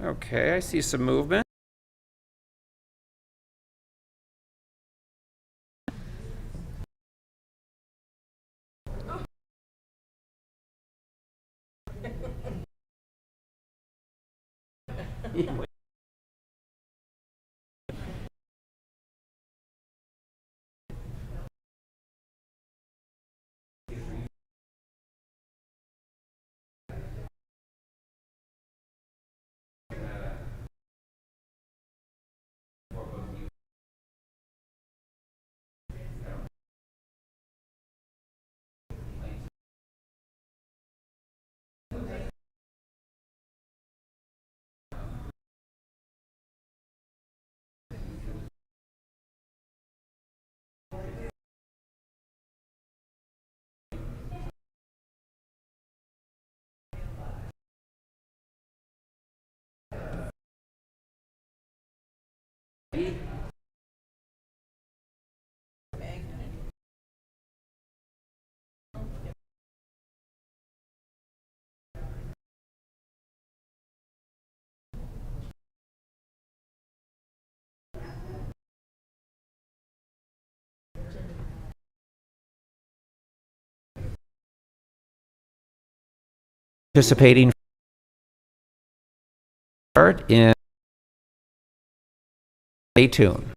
Okay, I see some movement. Participating in stay tuned.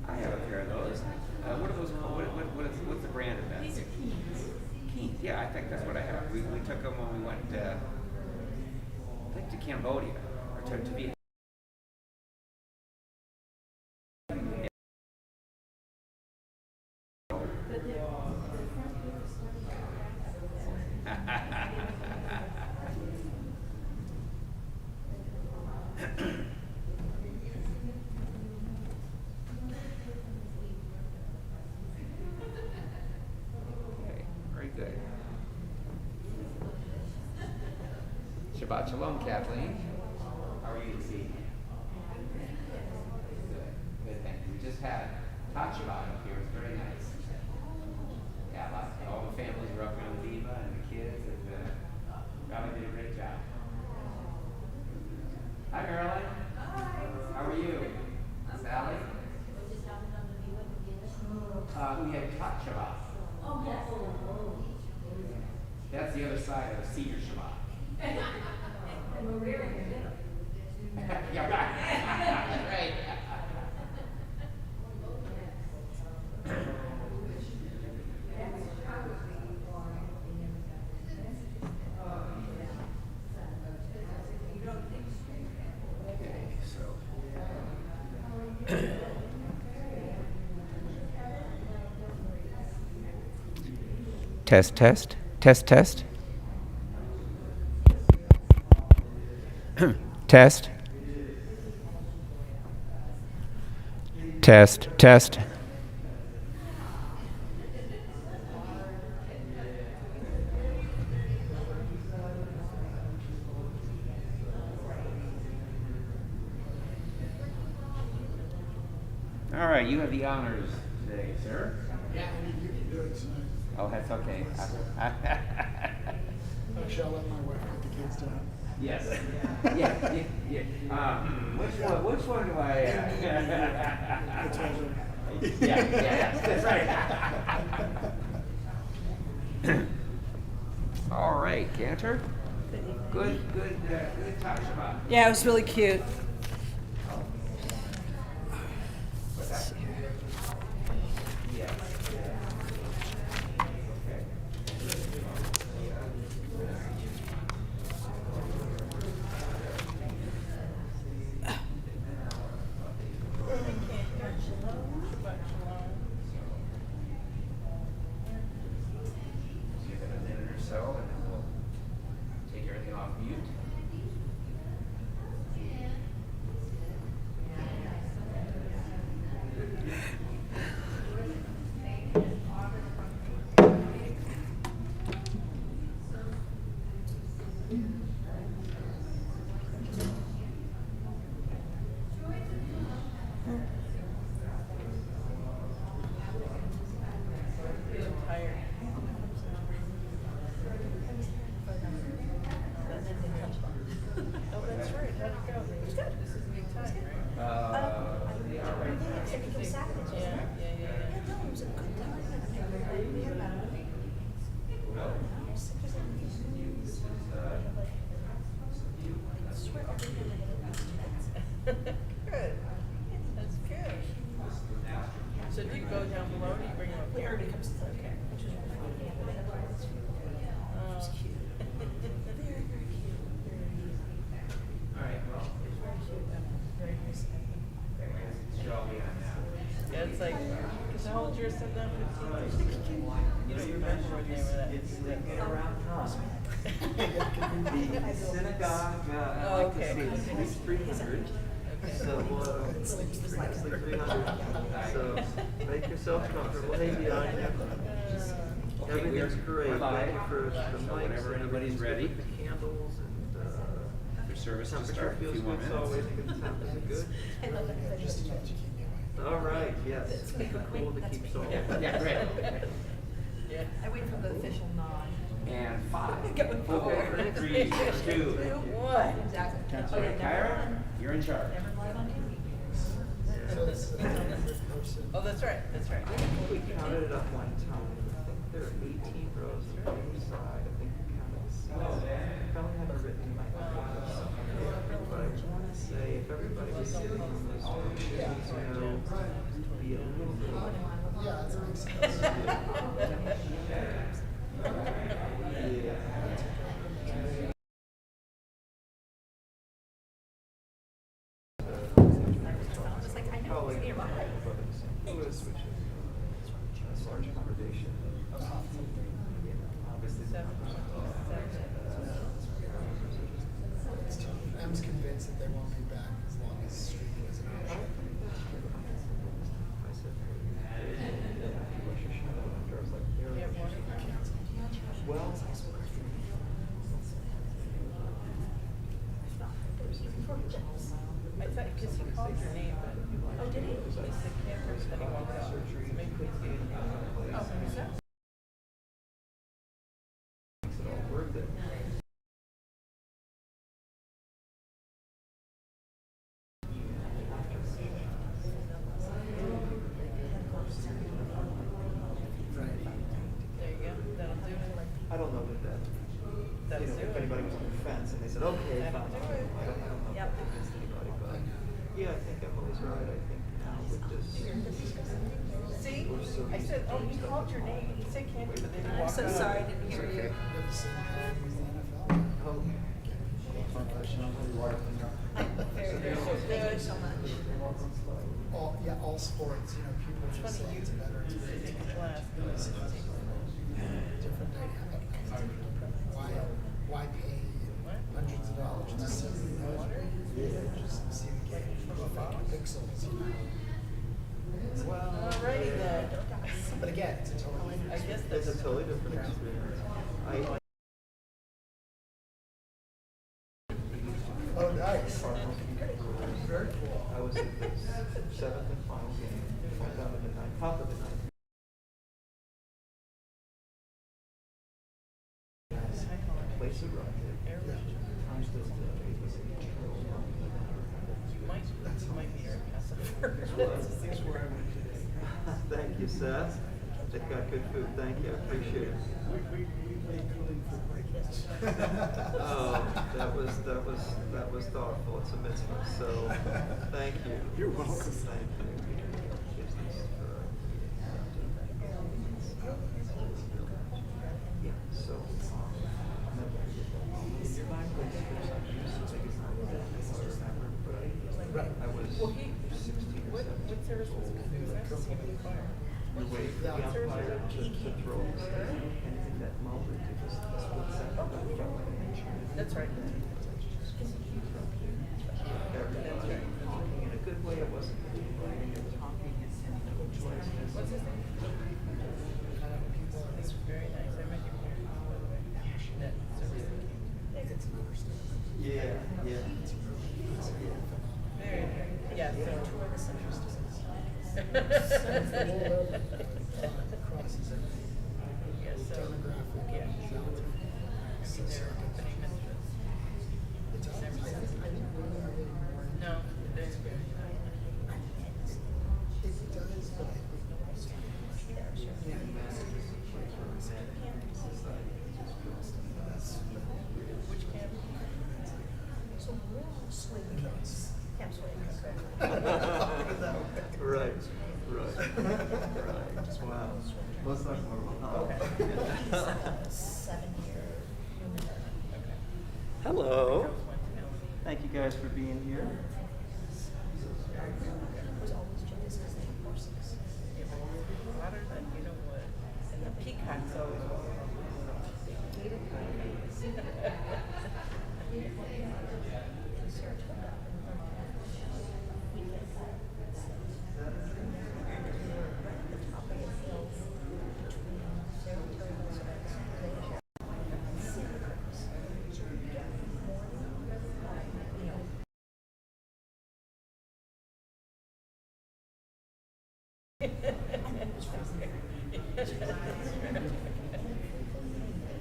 I have a pair of those. What are those called? What's the brand of that? These are Keens. Yeah, I think that's what I have. We took them when we went, I think, to Cambodia or to Vietnam. Okay, very good. Shabbat Shalom, Kathleen. How are you this evening? Good, thank you. We just had Hot Shabbat up here. It was very nice. Yeah, all the families were up here on the Diva and the kids, and Valerie did a great job. Hi, Marilyn. Hi. How are you? Sally? We had Hot Shabbat. Oh, yes. That's the other side of the Senior Shabbat. And we're wearing it. Yeah, right. Right. Test, test, test, test. Test. Test, test. All right, you have the honors today, sir. Yeah, you can do it tonight. Oh, that's okay. I shall let my wife put the kids down. Yes. Yeah. Which one do I? I told her. Yeah, that's right. All right, Cantor. Good talk about. Yeah, it was really cute. so, and then we'll take everything off mute. Good. That's good. So do you go down below or do you bring them up here? Everybody comes to the okay. It's cute. Very, very cute. All right, well, Very nice. should all be on now. Yeah, it's like, because how old yours son now? 15? You don't remember when they were that? It's get around time. The The synagogue, I Oh, like to okay. say it's 300. Okay. So, it's like 300. So, make yourself comfortable. Hey, Dion. Okay, Everything's we're great. live. Thank you for the So mics. whenever and anybody's everything's ready. good with the candles and For service to temperature start, a feels few more good. So minutes. always a good temperature. Good. Just enough to keep me awake. All right. Yes. Cool to keep so. Yeah, great. Yeah. I wait for the official nod. And 5, Going 4, forward. 3, 2. What? Exactly. Can't Oh, yeah, say. Kyra, you're in charge. Never live on TV. So this is a 100 person. Oh, that's right. That's right. We counted it up one time. I think there are 18 rows on either side. I think we counted the seats. I probably have it written in my notes somewhere. But I want to say if everybody was sitting on those rows, you know, be a little bit. Yeah, that makes sense. Yeah. I was like, I know Probably it's nearby. Louis, which is a large congregation. Obviously, Em's convinced that they won't be back as long as streaming is an option. I said, what's your show? I was like, Yeah, morning. well, I thought, because he called your name, but. Oh, did he? He said cameras, then he walked out. So maybe we see it. Oh, who's that? makes it all worth it. There you go. That'll do it. I don't know that That'll you know, do if it. anybody was on the fence and they said, okay, fine. That'll do it. I don't know Yep. if they convinced anybody, but yeah, I think Emily's right. I think now with this, See? we're so I used said, to oh, he doing called stuff. your name. He said candy, but then he I'm walked so out. sorry, I didn't hear you. You have the same problem as the NFL. Oh, I'm very, very good. Thank you so much. All sports, you know, people just Funny, say you it's a better take a experience. class. Different dynamic. Why pay hundreds of dollars to see the just see the game from pixels, you know? well, Alrighty then. But again, it's a totally I guess it's that's. a totally different experience. Oh, nice. Very cool. I was at the 7th and final game. Went down to the top of the ninth. Place of rocket. Times the ABC control. Might be your Thank you, Seth. They've got good food. Thank you. I appreciate it. We made cooling for breakfast. Oh, that was thoughtful. It's a mitzvah. So, thank you. You're welcome. Thank you. Yeah. So, Right. I was Well, he, 16 or what 17 service was years it? It was nice to see him in the choir. You're waiting for the Yeah. umpire to throw the stick, and in that moment, it was That's right. Everybody talking in a good way. It wasn't anybody talking in no choices. What's his name? He's very nice. I met him here, by the way. That service. Yeah, yeah. Very, yeah, so. Yeah, so, yeah. They're opening ministries. No, there's very Which camp? Right, right, right. Wow. Let's talk more about that. 7-year. Hello. Thank you guys for being here. Was always jealous because they have horses. Yeah, but it's hotter than, you know what, and the peacocks always walk around.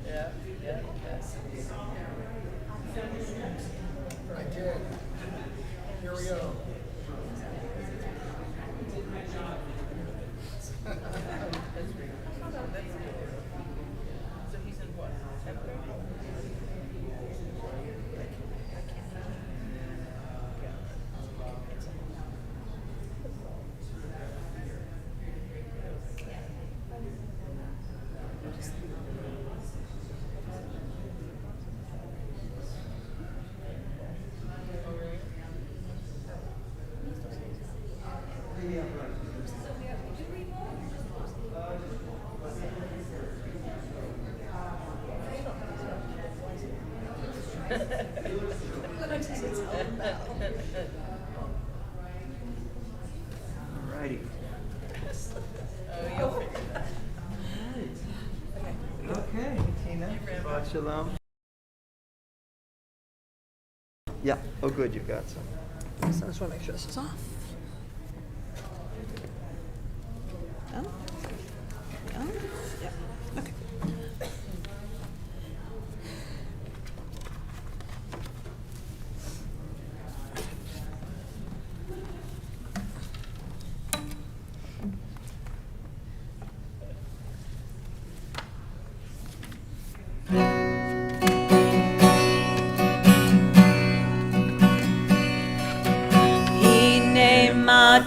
Yeah, yeah, yes. I did. Here we go. That's great. That's good. So he's in what? Temple? Alrighty. Oh, you'll figure it out. Okay, Tina. Shabbat Shalom. Yeah. Oh, good. You got some. So I just want to make sure this is off. On? On? Yep. Okay.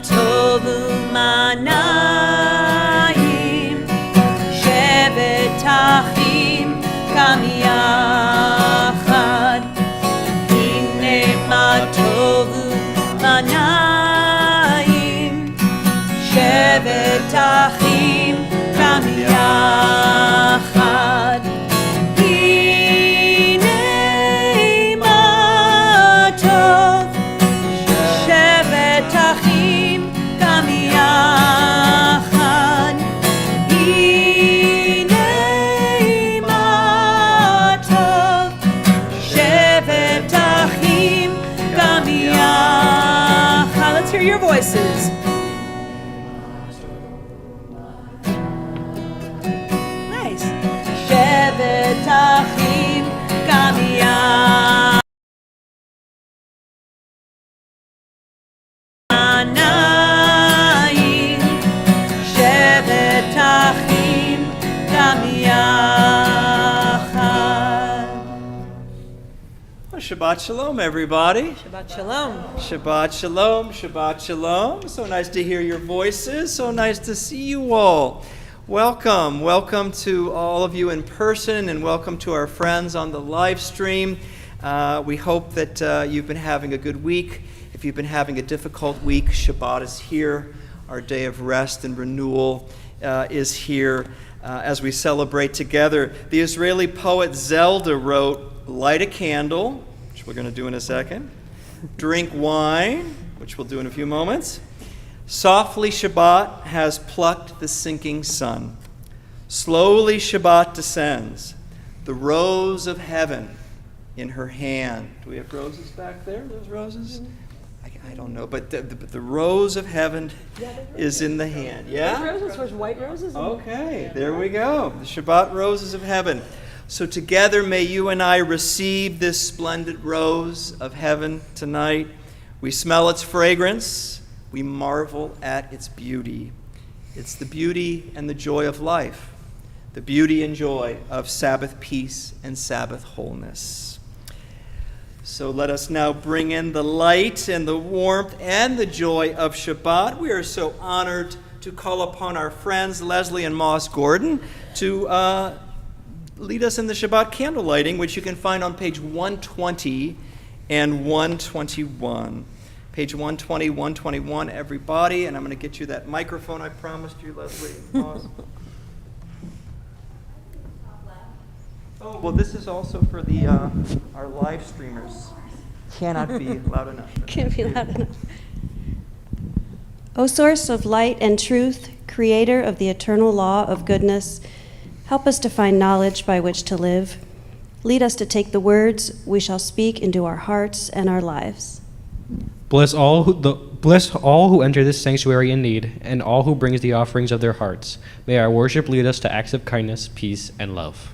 tovu manayim shevet achim kam yachad hine ma tovu manayim shevet achim kam yachad hine ma tov shevet achim kam yachad hine ma tov shevet achim kam yachad. Let's hear your voices. Nice. Shevet achim kam yachad. Shevet achim kam yachad. Well, Shabbat Shalom, everybody. Shabbat Shalom. Shabbat Shalom, Shabbat Shalom. So nice to hear your voices. So nice to see you all. Welcome. Welcome to all of you in person, and welcome to our friends on the live stream. We hope that you've been having a good week. If you've been having a difficult week, Shabbat is here. Our day of rest and renewal is here as we celebrate together. The Israeli poet Zelda wrote, light a candle, which we're going to do in a second. Drink wine, which we'll do in a few moments. Softly Shabbat has plucked the sinking sun. Slowly Shabbat descends, the rose of heaven in her hand. Do we have roses back there, those roses? I don't know, but the rose of heaven is in the hand. Yeah? Those roses were white roses? Okay, there we go. The Shabbat roses of heaven. So together may you and I receive this splendid rose of heaven tonight. We smell its fragrance. We marvel at its beauty. It's the beauty and the joy of life, the beauty and joy of Sabbath peace and Sabbath wholeness. So let us now bring in the light and the warmth and the joy of Shabbat. We are so honored to call upon our friends Leslie and Moss Gordon to lead us in the Shabbat candle lighting, which you can find on page 120 and 121. Page 120, 121, everybody. And I'm going to get you that microphone I promised you, Leslie and Moss. Oh, well, this is also for the our live streamers. Cannot be loud enough. Can't be loud enough. O source of light and truth, creator of the eternal law of goodness, help us to find knowledge by which to live. Lead us to take the words we shall speak into our hearts and our lives. Bless all who enter this sanctuary in need, and all who brings the offerings of their hearts. May our worship lead us to acts of kindness, peace, and love.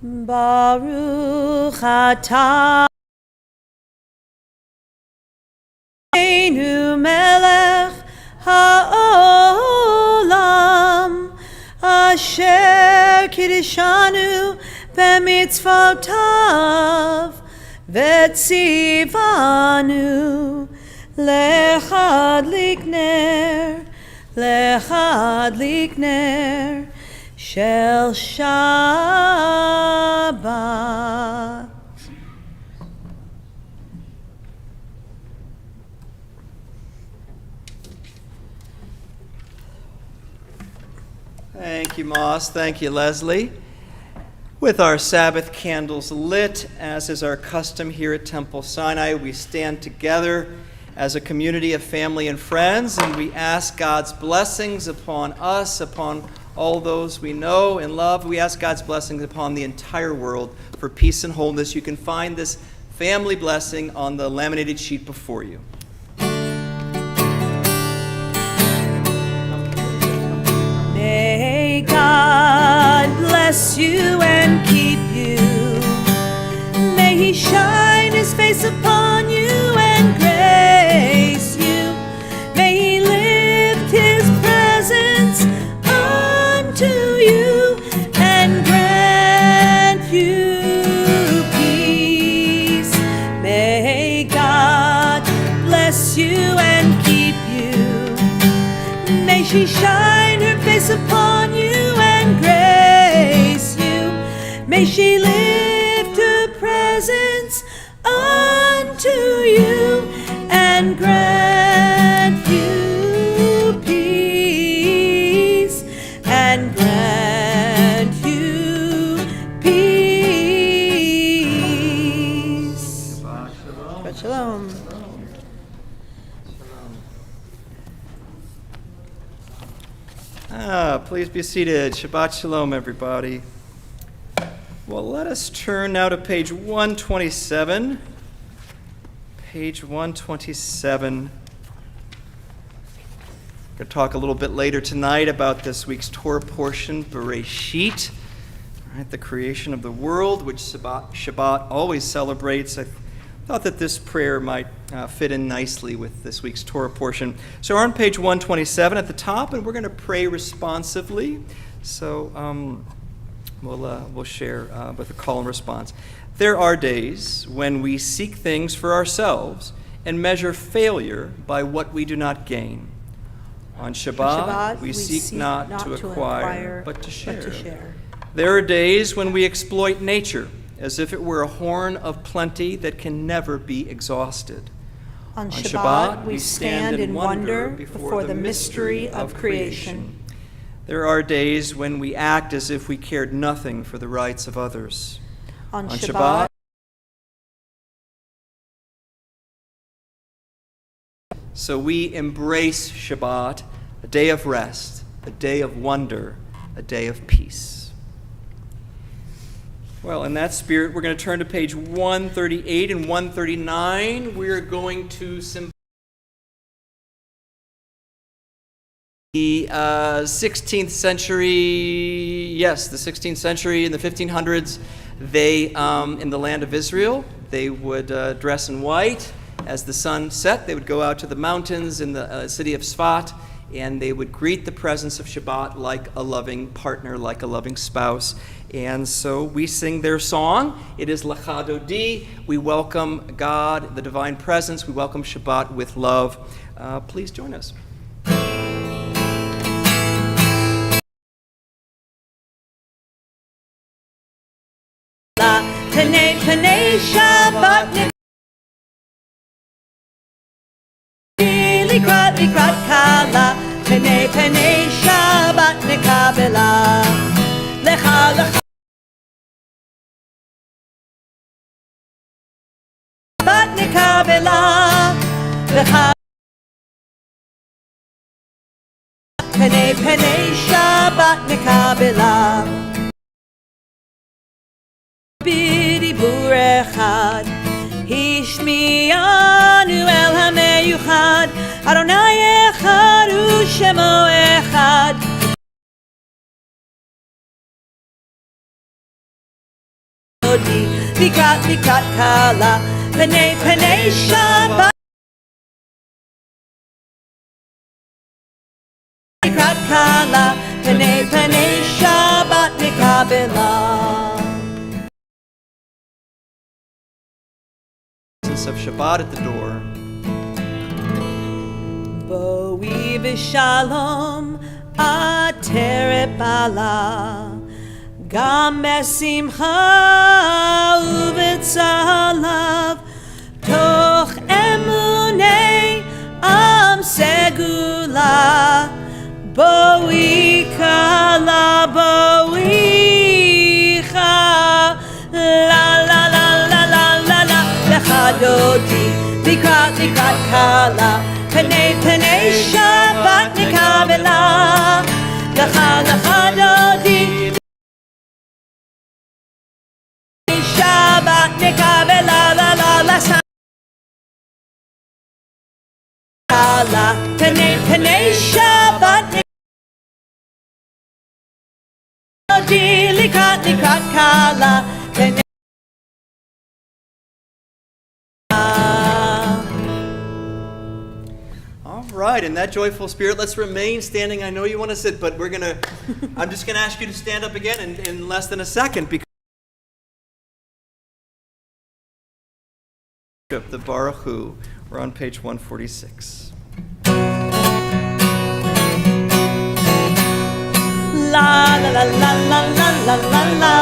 Baruch atah Einu melech haolam asher kiddushanu b'mitzvotav v'tzivanu lechadlik ner Shel Shabbat. Thank you, Moss. Thank you, Leslie. With our Sabbath candles lit, as is our custom here at Temple Sinai, we stand together as a community of family and friends, and we ask God's blessings upon us, upon all those we know and love. We ask God's blessings upon the entire world for peace and wholeness. You can find this family blessing on the laminated sheet before you. May God bless you and keep you. May He shine His face upon you and grace you. May He lift His presence unto you and grant you peace. May God bless you and keep you. May she shine her face upon you and grace you. May she lift her presence unto you and grant you peace and grant you peace. Shabbat Shalom. Please be seated. Shabbat Shalom, everybody. Well, let us turn now to page 127. Page 127. We're going to talk a little bit later tonight about this week's Torah portion, Bereshit, right, the creation of the world, which Shabbat always celebrates. I thought that this prayer might fit in nicely with this week's Torah portion. So we're on page 127 at the top, and we're going to pray responsively. So We'll share with a call and response. There are days when we seek things for ourselves and measure failure by what we do not gain. On Shabbat, we seek not to acquire, but to share. There are days when we exploit nature as if it were a horn of plenty that can never be exhausted. On Shabbat, we stand in wonder before the mystery of creation. There are days when we act as if we cared nothing for the rights of others. On Shabbat, so we embrace Shabbat, a day of rest, a day of wonder, a day of peace. Well, in that spirit, we're going to turn to page 138 and 139. We're going to the 16th century, the 16th century and the 1500s, they, in the land of Israel, they would dress in white. As the sun set, they would go out to the mountains in the city of Tzfat, and they would greet the presence of Shabbat like a loving partner, like a loving spouse. And so we sing their song. It is Lecha Dodi. We welcome God, the divine presence. We welcome Shabbat with love. Please join us. Panei Shabbat Likrat Kala Panei Shabbat Nekabela Lecha Lecha Shabbat Nekabela Lecha Panei Shabbat Nekabela בדיבור אחד, השמיענו אל המיוחד, אדוני אחד ושמו אחד. לקראת קלה, פני שבת. לקראת קלה, פני שבת נקבלה. Of Shabbat at the door. Boi v'shalom ateret bala gam besimcha u'b'tzalav toch emunei am segula boi kala boi cha la la la la la la la Dodi, Likrat Kala, Panei Shabbat Nekabela, Lecha Dodi, Shabbat Nekabela, la Kala, Panei Shabbat Dodi, Likrat Kala, Panei. Right, in that joyful spirit, let's remain standing. I know you want to sit, but I'm just going to ask you to stand up again in less than a second, because the Baruch Hu, we're on page 146. La la la la la la la la.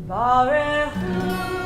Baruch Hu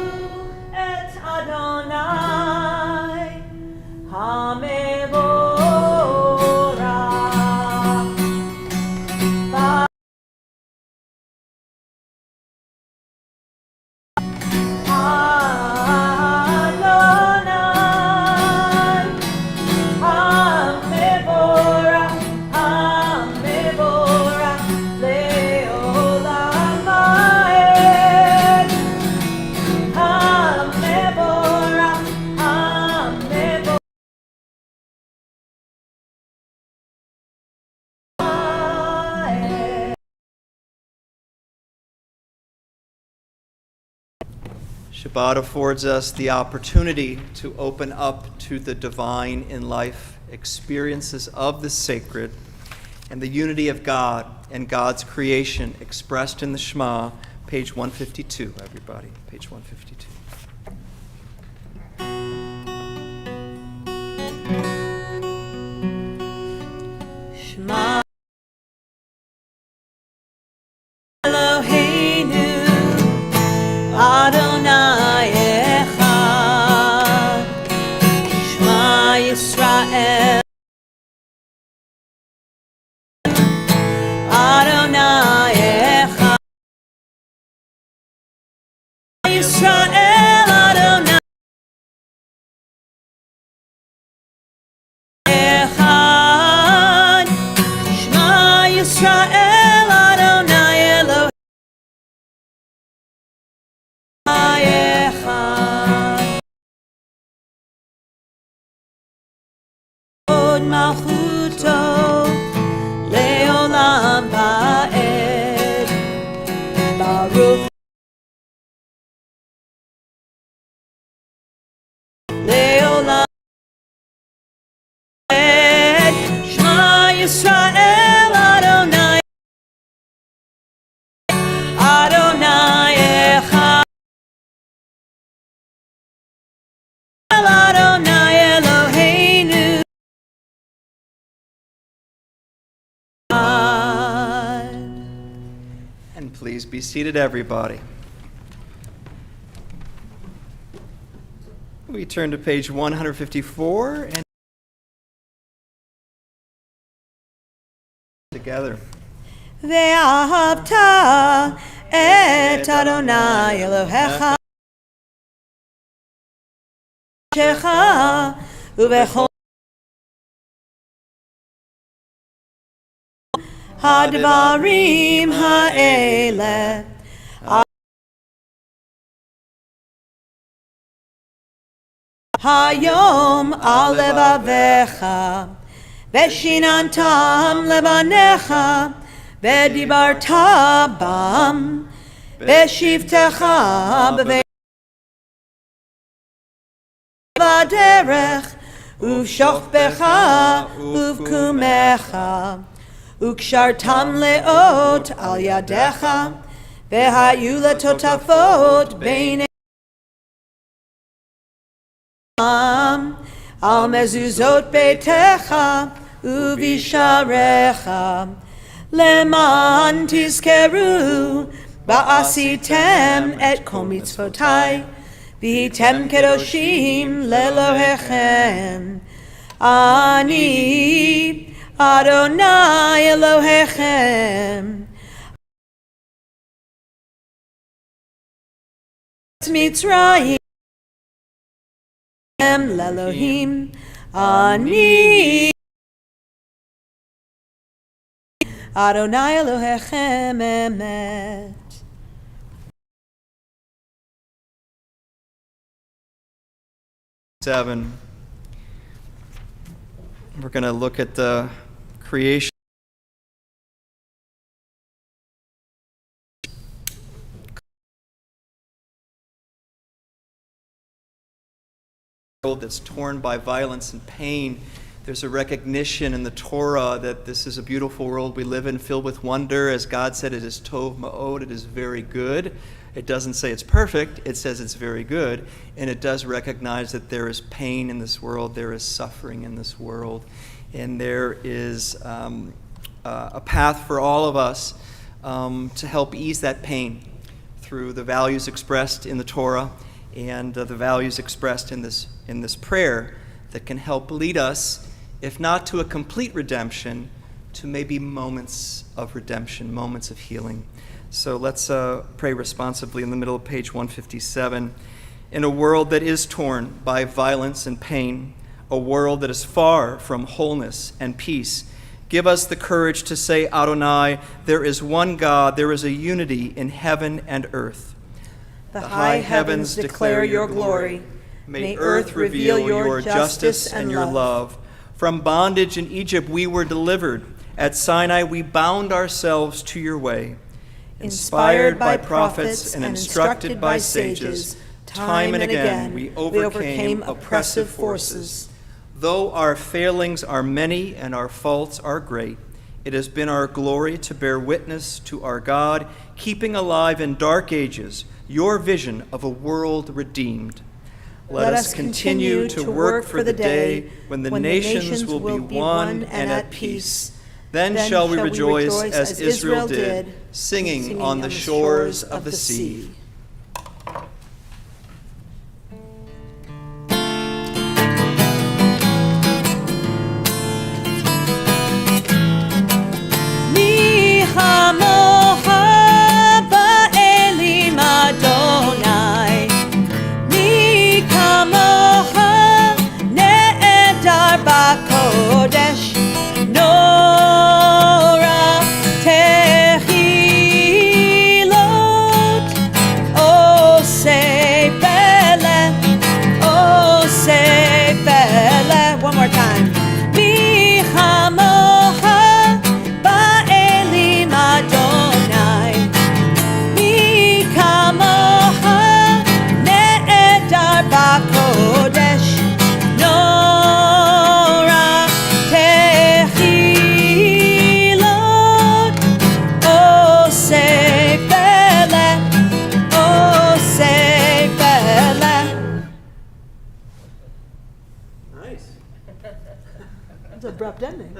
Shabbat affords us the opportunity to open up to the divine in life, experiences of the sacred, and the unity of God and God's creation expressed in the Shema, page 152, everybody, page 152. Shema Eloheinu Adonai Echad Shema Yisrael Adonai Echad Yisrael Adonai Echad Shema Yisrael Adonai Elohim Echad Od Malchuto Leolam Va'ed Baruch Leolam Va'ed Shema Yisrael Adonai Adonai Echad Adonai Eloheinu And please be seated, everybody. We turn to page 154 and together. Ve'ahavta et Adonai Elohecha Shecha Uvechol Hadvarim Ha'ele Hayom Al Levavecha Veshinantam Levanecha Vedibarta Bam Veshivtecha B'derech Uvshochbecha Uvkumecha Ukshartam leot al yadecha Vehayu letotafot bein Al mezuzot beitecha Uvisharecha Leman tizkeru Ba'asitem et kol mitzvotai V'hitem kedoshim lelohechem Ani Adonai Elohechem Mitzrayim Lelohim Ani Adonai Elohechem Emet. Seven. We're going to look at the creation. That's torn by violence and pain. There's a recognition in the Torah that this is a beautiful world we live in, filled with wonder. As God said, it is tov ma'od, it is very good. It doesn't say it's perfect, it says it's very good. And it does recognize that there is pain in this world, there is suffering in this world. And there is a path for all of us to help ease that pain through the values expressed in the Torah and the values expressed in this prayer that can help lead us, if not to a complete redemption, to maybe moments of redemption, moments of healing. So let's pray responsibly in the middle of page 157. In a world that is torn by violence and pain, a world that is far from wholeness and peace, give us the courage to say, Adonai, there is one God, there is a unity in heaven and earth. The high heavens declare your glory. May earth reveal your justice and your love. From bondage in Egypt we were delivered. At Sinai we bound ourselves to your way. Inspired by prophets and instructed by sages, Time and again we overcame oppressive forces. Though our failings are many and our faults are great, it has been our glory to bear witness to our God, keeping alive in dark ages your vision of a world redeemed. Let us continue to work for the day when the nations will be one and at peace. Then shall we rejoice as Israel did, singing on the shores of the sea. Abrupt ending.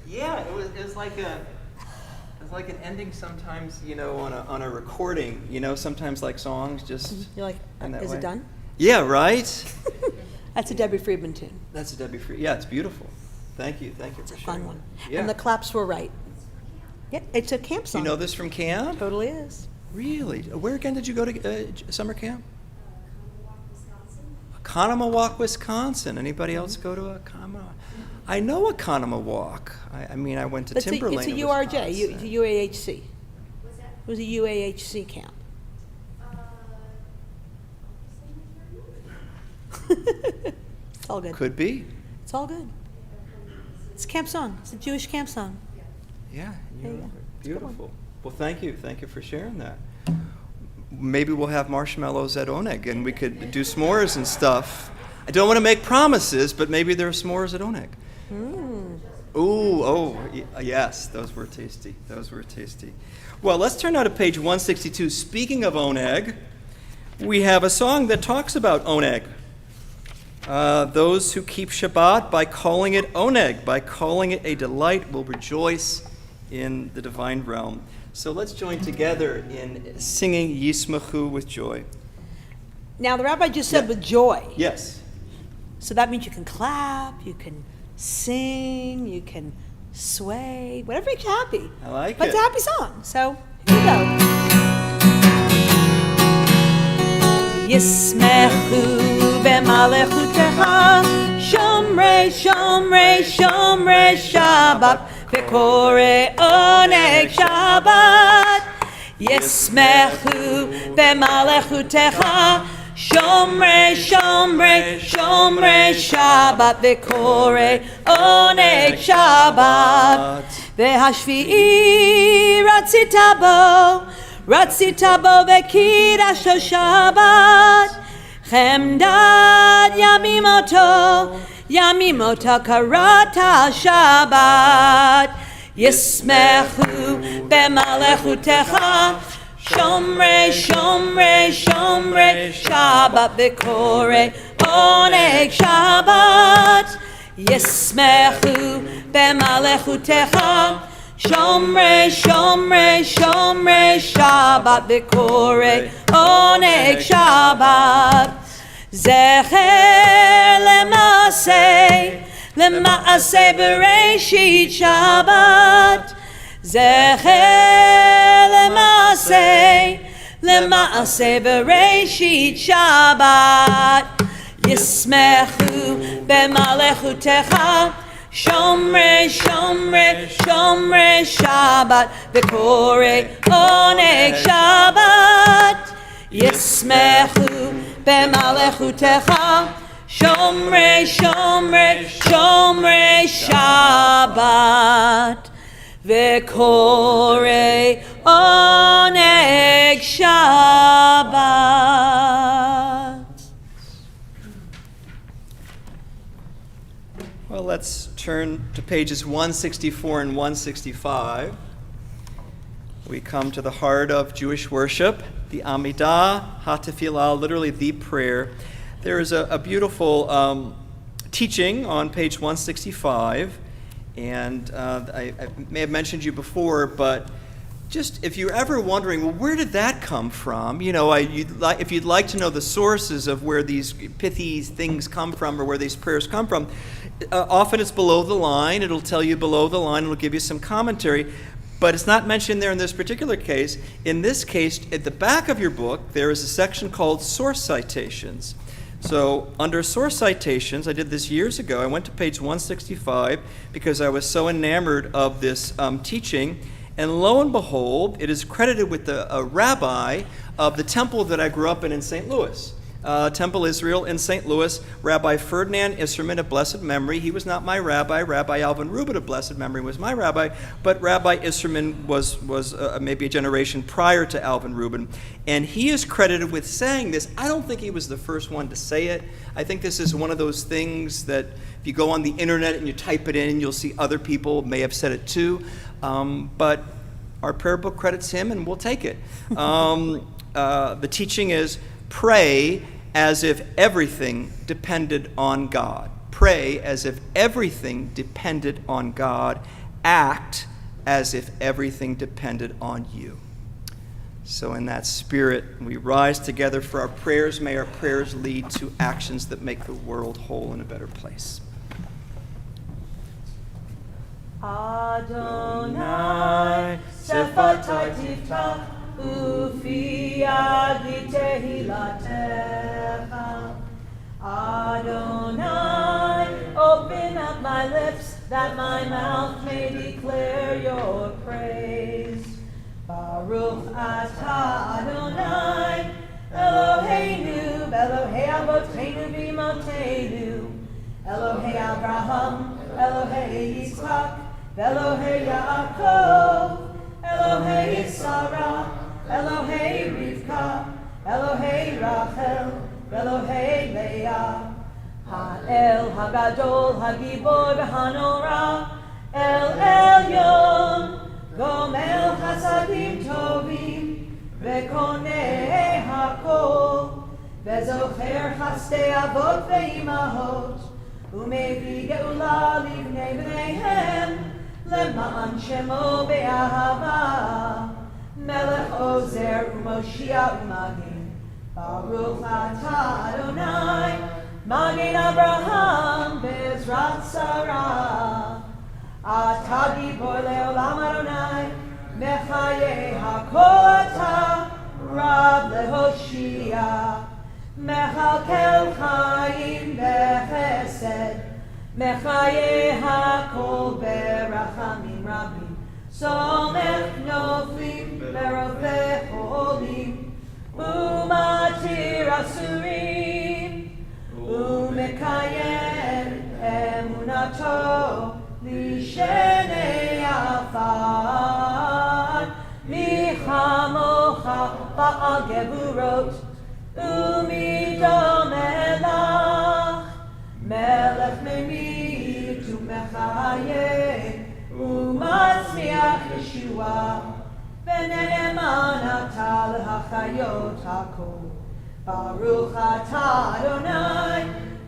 Yeah, it was like an ending sometimes, on a recording, sometimes like songs just. You're like, in that is way. it done? Yeah, right? That's a Debbie Friedman tune. That's a Debbie Friedman. Yeah, it's beautiful. Thank you for It's a sharing. fun one. Yeah. And the claps were right. Yeah, it's a camp song. You know this from camp? Totally is. Really? Where again did you go to summer camp? Oconomowoc, Wisconsin. Anybody else go to Oconomowoc? I know Oconomowoc. I mean, I went to Timberlane. It's a URJ, it's a UAHC. It was a UAHC camp. It's all good. Could be. It's all good. It's a camp song. It's a Jewish camp song. Yeah, Yeah, yeah. beautiful. Well, thank you. Thank you for sharing that. Maybe we'll have marshmallows at Oneg and we could do s'mores and stuff. I don't want to make promises, but maybe there are s'mores at Oneg. Yes, those were tasty. Those were tasty. Well, let's turn now to page 162. Speaking of Oneg, we have a song that talks about Oneg. Those who keep Shabbat by calling it Oneg, by calling it a delight, will rejoice in the divine realm. So let's join together in singing Yismachu with joy. Now, the rabbi just said with joy. Yes. So that means you can clap, you can sing, you can sway, whatever makes you happy. I like But it. it's a happy song. So here we go. Yismechu b'malechutecha, shomrei, shomrei, shomrei Shabbat, v'korei oneg Shabbat. Yismechu b'malechutecha, shomrei, shomrei, shomrei Shabbat, v'korei oneg Shabbat. V'hashvi'i ratzita bo v'kiddush Shabbat. Chemdad yamimoto karata Shabbat. Yismechu b'malechutecha, shomrei, shomrei, shomrei Shabbat, v'korei oneg Shabbat. Yismechu b'malechutecha, shomrei, shomrei, shomrei Shabbat, v'korei oneg Shabbat. Zecher lema'aseh b'reishit Shabbat. Zecher lema'aseh b'reishit Shabbat. Yismechu b'malechutecha, shomrei, shomrei, shomrei Shabbat, v'korei oneg Shabbat. Yismechu b'malechutecha, shomrei, shomrei, shomrei Shabbat, Vekore oneg Shabbat. Well, let's turn to pages 164 and 165. We come to the heart of Jewish worship, the Amidah HaTefillah, literally the prayer. There is a beautiful teaching on page 165, and I may have mentioned you before, but just if you're ever wondering, well, where did that come from? You know, if you'd like to know the sources of where these pithy things come from or where these prayers come from, often it's below the line. It'll tell you below the line. It'll give you some commentary. But it's not mentioned there in this particular case. In this case, at the back of your book, there is a section called Source Citations. So under Source Citations, I did this years ago. I went to page 165 because I was so enamored of this teaching. And lo and behold, it is credited with a rabbi of the temple that I grew up in St. Louis. Temple Israel in St. Louis, Rabbi Ferdinand Isserman of blessed memory. He was not my rabbi. Rabbi Alvin Rubin of blessed memory was my rabbi, but Rabbi Isserman was maybe a generation prior to Alvin Rubin. And he is credited with saying this. I don't think he was the first one to say it. I think this is one of those things that if you go on the internet and you type it in, you'll see other people may have said it too. But our prayer book credits him, and we'll take it. The teaching is pray as if everything depended on God. Pray as if everything depended on God. Act as if everything depended on you. So in that spirit, we rise together for our prayers. May our prayers lead to actions that make the world whole and a better place. Adonai, Sefatai Tiftach, Ufi Adi Tehilatecha. Adonai, open up my lips, that my mouth may declare your praise. Baruch atah Adonai, Eloheinu, Elohei Avotenu v'Imotenu, Elohei Abraham, Elohei Yitzchak, Elohei Yaakov, Elohei Sarah, Elohei Rivka, Elohei Rachel, Elohei Leah, Ha'el Hagadol Hagibor v'Hanora, El Elyon, Gomel Chasadim Tovim, V'konei Hakol, V'zocher Chastei Avot Ve'imahot, U'mevi Geula Livnei B'neihem, Leman Shemo Be'ahava, Melech Ozer U'Moshiach U'Magin, Baruch atah Adonai, Magin Abraham Bezrat Sarah, Atah Gibor Le'olam Adonai, Mechaye HaKol Atah, Rab Lehoshia, Mechalkel Chaim Bechesed, Mechaye HaKol Berachamim Rabim, Somech Noflim Berofeh Holim, Umatir Asurim, Umekayem Emunato, Lishenei Afar, Michamocha Ba'al Gevurot, Umidom Elach, Melech Memit Umechayeh, Umatzmiach Yeshua, V'ne'eman atah l'hachayot hakol. Baruch atah Adonai,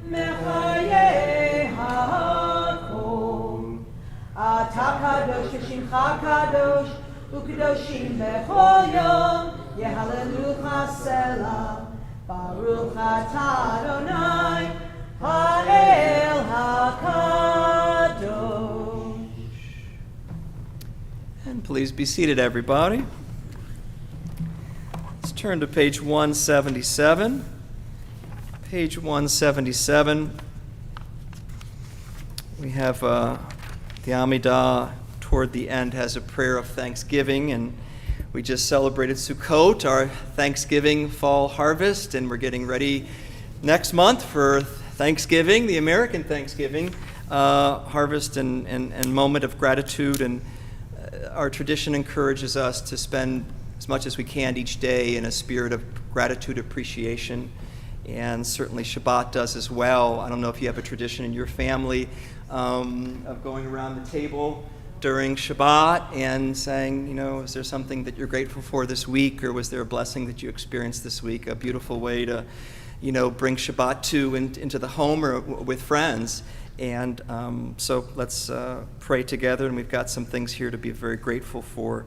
mechayeh hakol. Atah kadosh v'shimcha kadosh, u'kadoshim bechol yom, yehalelucha selah. Baruch atah Adonai, ha'el hakadosh. And please be seated, everybody. Let's turn to page 177. Page 177. We have the Amidah toward the end has a prayer of thanksgiving, and we just celebrated Sukkot, our Thanksgiving fall harvest, and we're getting ready next month for Thanksgiving, the American Thanksgiving harvest and moment of gratitude. And our tradition encourages us to spend as much as we can each day in a spirit of gratitude, appreciation, and certainly Shabbat does as well. I don't know if you have a tradition in your family of going around the table during Shabbat and saying, is there something that you're grateful for this week, or was there a blessing that you experienced this week? A beautiful way to, bring Shabbat into the home or with friends. And so let's pray together, and we've got some things here to be very grateful for.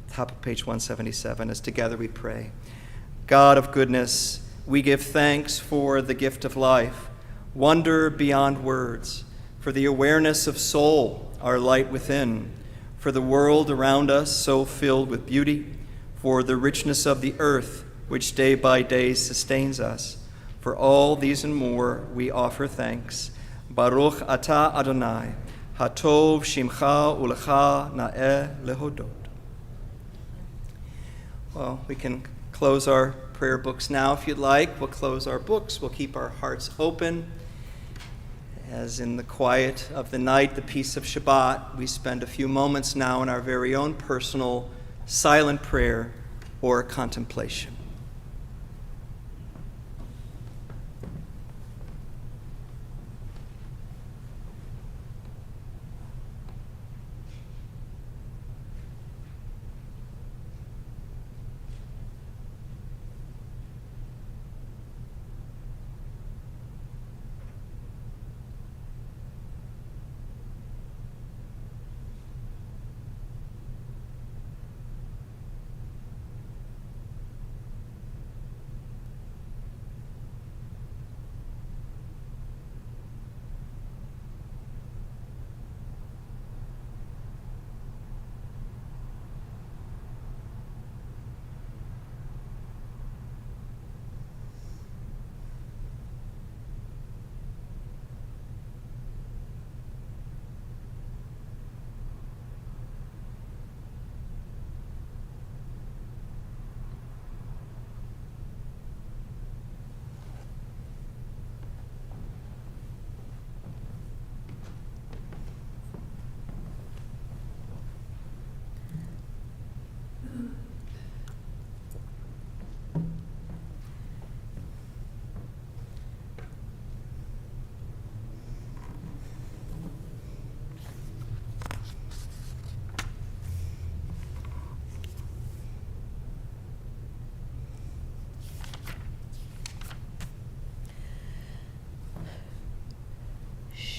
Top of page 177, as together we pray. God of goodness, we give thanks for the gift of life, wonder beyond words, for the awareness of soul, our light within, for the world around us so filled with beauty, for the richness of the earth which day by day sustains us. For all these and more we offer thanks. Baruch atah Adonai, hatov shimcha ulecha na'eh lehodot. Well, we can close our prayer books now if you'd like. We'll close our books. We'll keep our hearts open. As in the quiet of the night, the peace of Shabbat, we spend a few moments now in our very own personal silent prayer or contemplation.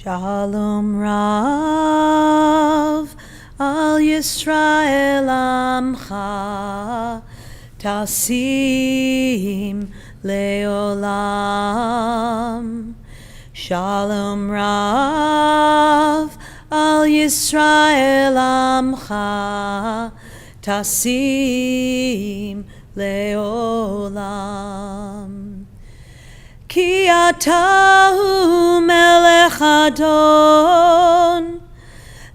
Shalom Rav al Yisrael Amcha Tasim Leolam. Shalom Rav al Yisrael Amcha Tasim Leolam. Ki atahu melech adon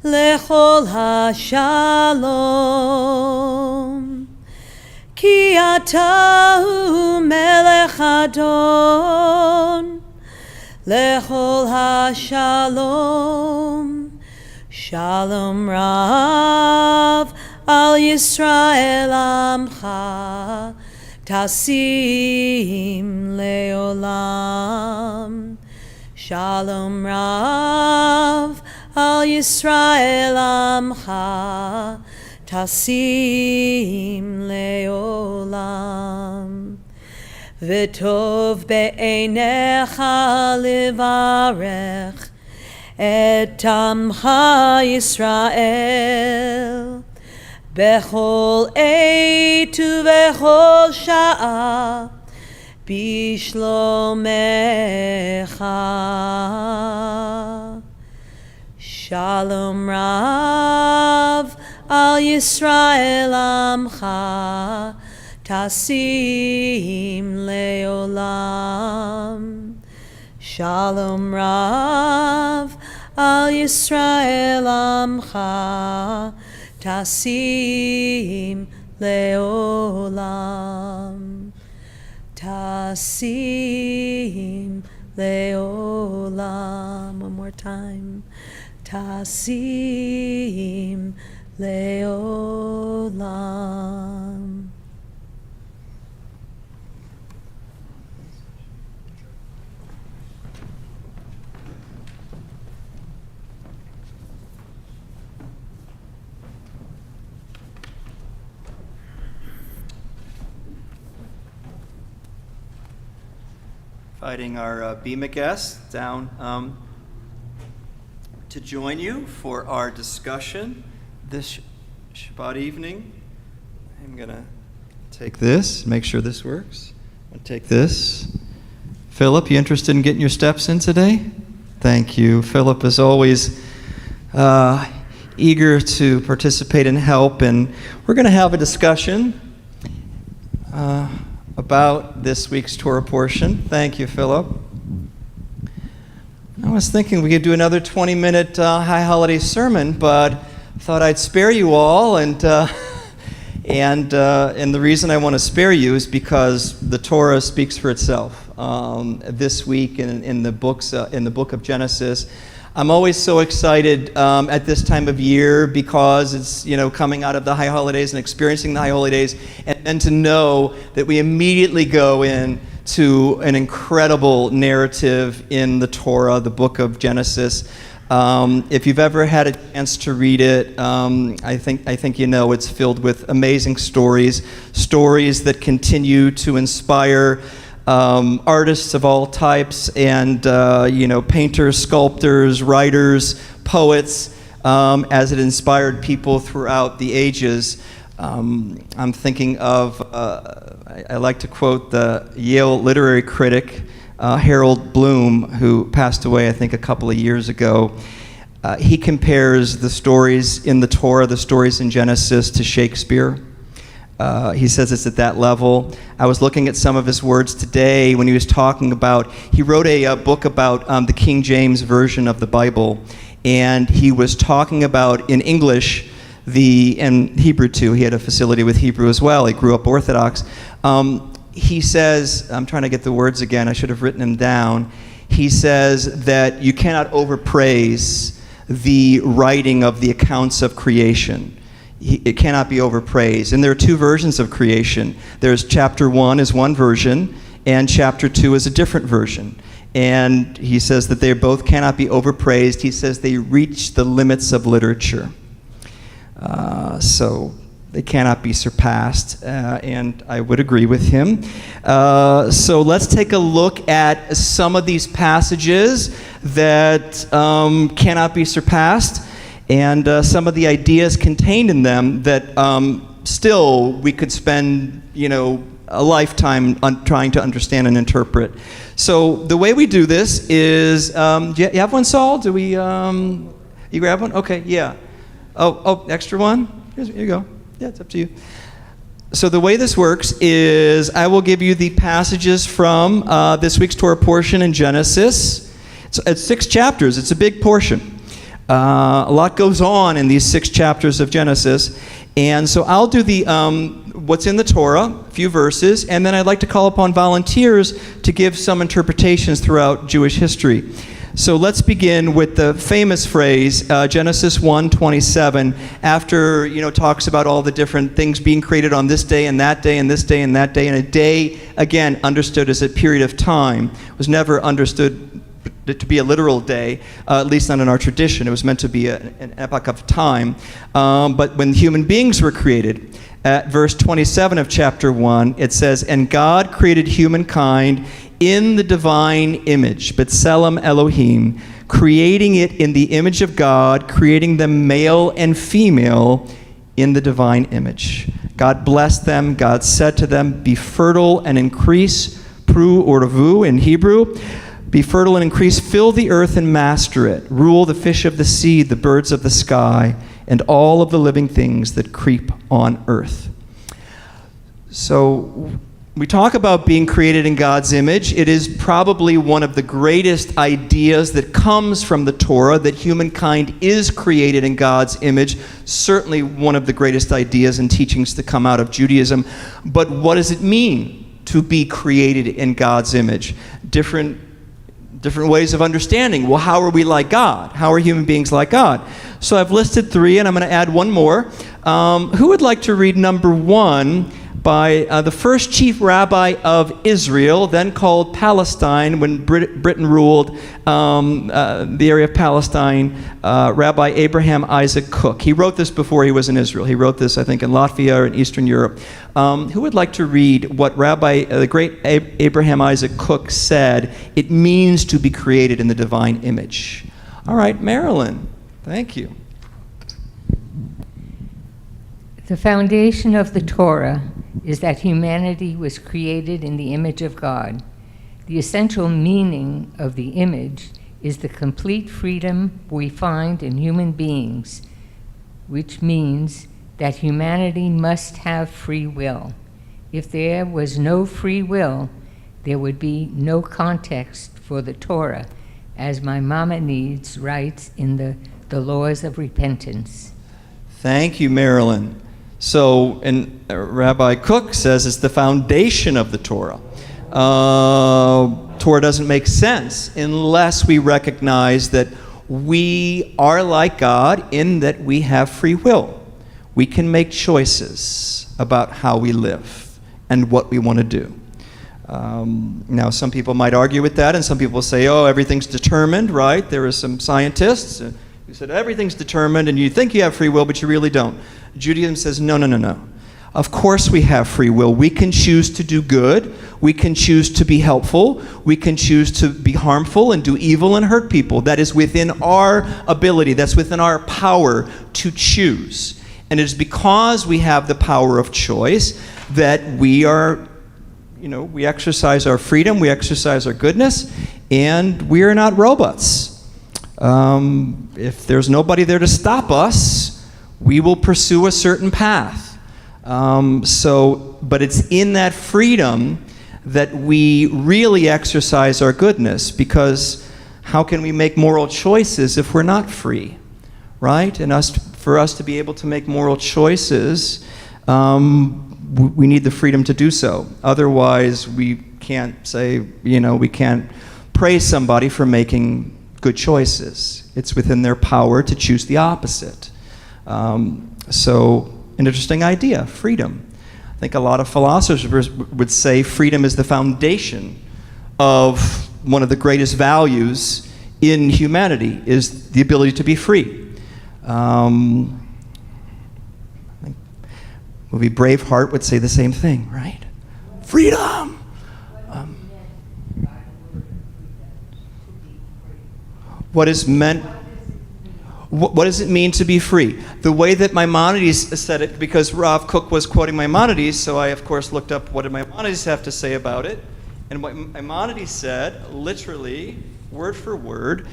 lechol hashalom. Ki atahu melech adon lechol hashalom. Shalom Rav al Yisrael Amcha Tasim Leolam. Shalom Rav al Yisrael Amcha Tasim Leolam. V'tov be'einecha livarech et Amcha Yisrael Bechol eit uvechol sha'a bishlomecha. Shalom Rav al Yisrael Amcha Tasim Leolam. Shalom Rav al Yisrael Amcha Tasim Leolam. Tasim Leolam. One more time. Tasim Leolam. Inviting our Bema guests down to join you for our discussion this Shabbat evening. I'm going to take this, make sure this works. I'm going to take this. Philip, you interested in getting your steps in today? Thank you. Philip is always eager to participate and help, and we're going to have a discussion about this week's Torah portion. Thank you, Philip. I was thinking we could do another 20-minute high holiday sermon, but thought I'd spare you all, and the reason I want to spare you is because the Torah speaks for itself. This week in the book of Genesis, I'm always so excited at this time of year because it's coming out of the high holidays and experiencing the high holidays, and to know that we immediately go in to an incredible narrative in the Torah, the book of Genesis. If you've ever had a chance to read it, I think it's filled with amazing stories that continue to inspire artists of all types, and painters, sculptors, writers, poets, as it inspired people throughout the ages. I'm thinking of, I like to quote the Yale literary critic, Harold Bloom, who passed away, I think, a couple of years ago. He compares the stories in the Torah, the stories in Genesis, to Shakespeare. He says it's at that level. I was looking at some of his words today when he was talking about, he wrote a book about the King James Version of the Bible, and he was talking about, in English, and Hebrew too, he had a facility with Hebrew as well, he grew up Orthodox. He says, I'm trying to get the words again, I should have written them down. He says that you cannot overpraise the writing of the accounts of creation. It cannot be overpraised. And there are two versions of creation. There's chapter 1 is one version, and chapter 2 is a different version. And he says that they both cannot be overpraised. He says they reach the limits of literature. So they cannot be surpassed, and I would agree with him. So let's take a look at some of these passages that cannot be surpassed, and some of the ideas contained in them that still we could spend, a lifetime trying to understand and interpret. So the way we do this is, you have one, Saul? Do we, you grab one? Okay, yeah. Oh, extra one? Here you go. Yeah, it's up to you. So the way this works is I will give you the passages from this week's Torah portion in Genesis. It's 6 chapters. It's a big portion. A lot goes on in these 6 chapters of Genesis. And so I'll do the what's in the Torah, a few verses, and then I'd like to call upon volunteers to give some interpretations throughout Jewish history. So let's begin with the famous phrase, Genesis 1:27, after, talks about all the different things being created on this day and that day and this day and that day. And a day, again, understood as a period of time, was never understood to be a literal day, at least not in our tradition. It was meant to be an epoch of time. But when human beings were created, at verse 27 of chapter 1, it says, "And God created humankind in the divine image, B'Tselem Elohim, creating it in the image of God, creating them male and female in the divine image. God blessed them. God said to them, be fertile and increase," pru or vu in Hebrew, "be fertile and increase, fill the earth and master it, rule the fish of the sea, the birds of the sky, and all of the living things that creep on earth." So we talk about being created in God's image. It is probably one of the greatest ideas that comes from the Torah, that humankind is created in God's image. Certainly one of the greatest ideas and teachings to come out of Judaism. But what does it mean to be created in God's image? Different different ways of understanding. Well, how are we like God? How are human beings like God? So I've listed 3, and I'm going to add one more. Who would like to read number 1 by the first chief rabbi of Israel, then called Palestine when Britain ruled the area of Palestine, Rabbi Abraham Isaac Cook. He wrote this before he was in Israel. He wrote this, I think, in Latvia or in Eastern Europe. Who would like to read what the great Abraham Isaac Cook said it means to be created in the divine image? All right, Marilyn, thank you. The foundation of the Torah is that humanity was created in the image of God. The essential meaning of the image is the complete freedom we find in human beings, which means that humanity must have free will. If there was no free will, there would be no context for the Torah, as my Maimonides writes in the Laws of Repentance. Thank you, Marilyn. So, and Rabbi Cook says it's the foundation of the Torah. Torah doesn't make sense unless we recognize that we are like God in that we have free will. We can make choices about how we live and what we want to do. Now, some people might argue with that, and some people say, oh, everything's determined, right? There are some scientists who said everything's determined, and you think you have free will, but you really don't. Judaism says, no, no, no, no. Of course we have free will. We can choose to do good. We can choose to be helpful. We can choose to be harmful and do evil and hurt people. That is within our ability. That's within our power to choose. And it is because we have the power of choice that we are, we exercise our freedom, we exercise our goodness, and we are not robots. If there's nobody there to stop us, we will pursue a certain path. But it's in that freedom that we really exercise our goodness, because how can we make moral choices if we're not free, right? And for us to be able to make moral choices, we need the freedom to do so. Otherwise, we can't say, we can't praise somebody for making good choices. It's within their power to choose the opposite. So, an interesting idea, freedom. I think a lot of philosophers would say freedom is the foundation of one of the greatest values in humanity, is the ability to be free. I think movie Braveheart would say the same thing, right? Freedom! What does it mean to be free? The way that Maimonides said it, because Rav Kook was quoting Maimonides, so I, of course, looked up what did Maimonides have to say about it. And what Maimonides said, literally, word for word,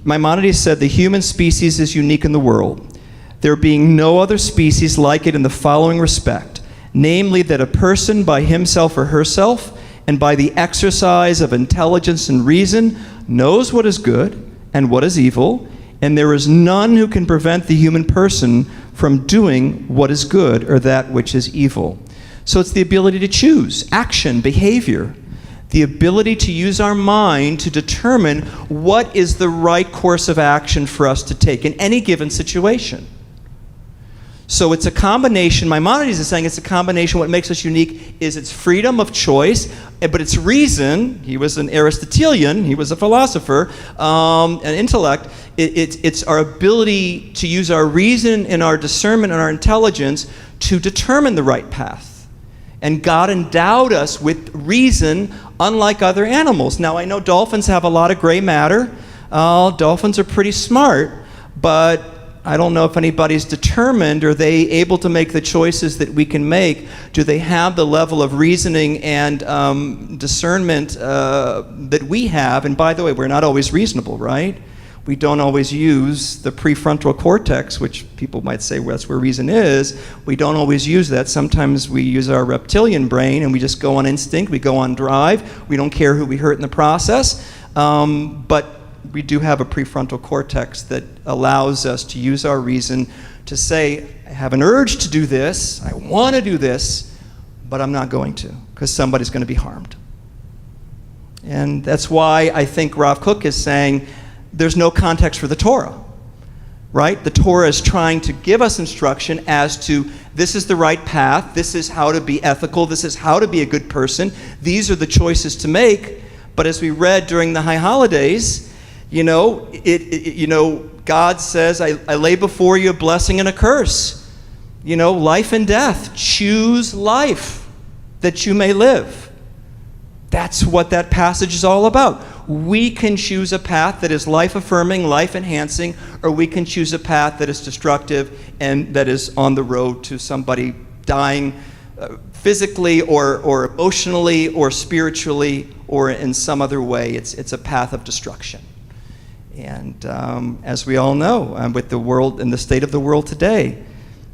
Maimonides said the human species is unique in the world, there being no other species like it in the following respect, namely that a person by himself or herself, and by the exercise of intelligence and reason, knows what is good and what is evil, and there is none who can prevent the human person from doing what is good or that which is evil. So it's the ability to choose, action, behavior, the ability to use our mind to determine what is the right course of action for us to take in any given situation. So it's a combination, Maimonides is saying it's a combination. What makes us unique is its freedom of choice, but its reason. He was an Aristotelian, he was a philosopher, an intellect. It's our ability to use our reason and our discernment and our intelligence to determine the right path. And God endowed us with reason, unlike other animals. Now, I know dolphins have a lot of gray matter. Dolphins are pretty smart, but I don't know if anybody's determined, are they able to make the choices that we can make? Do they have the level of reasoning and discernment that we have? And by the way, we're not always reasonable, right? We don't always use the prefrontal cortex, which people might say, well, that's where reason is. We don't always use that. Sometimes we use our reptilian brain and we just go on instinct, we go on drive, we don't care who we hurt in the process. But we do have a prefrontal cortex that allows us to use our reason to say, I have an urge to do this, I want to do this, but I'm not going to, because somebody's going to be harmed. And that's why I think Rav Kook is saying there's no context for the Torah, right? The Torah is trying to give us instruction as to this is the right path, this is how to be ethical, this is how to be a good person, these are the choices to make. But as we read during the high holidays, God says, I lay before you a blessing and a curse. Life and death. Choose life that you may live. That's what that passage is all about. We can choose a path that is life-affirming, life-enhancing, or we can choose a path that is destructive and that is on the road to somebody dying physically or emotionally or spiritually or in some other way. It's a path of destruction. And as we all know, with the world and the state of the world today,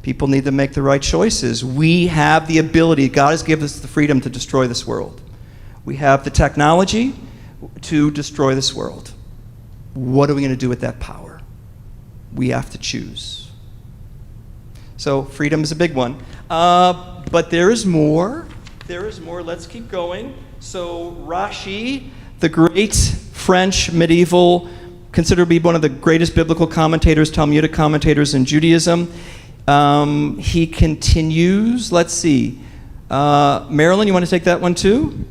people need to make the right choices. We have the ability, God has given us the freedom to destroy this world. We have the technology to destroy this world. What are we going to do with that power? We have to choose. So freedom is a big one. But there is more. There is more. Let's keep going. So Rashi, the great French medieval, considered to be one of the greatest biblical commentators, Talmudic commentators in Judaism, he continues. Let's see. Marilyn, you want to take that one too?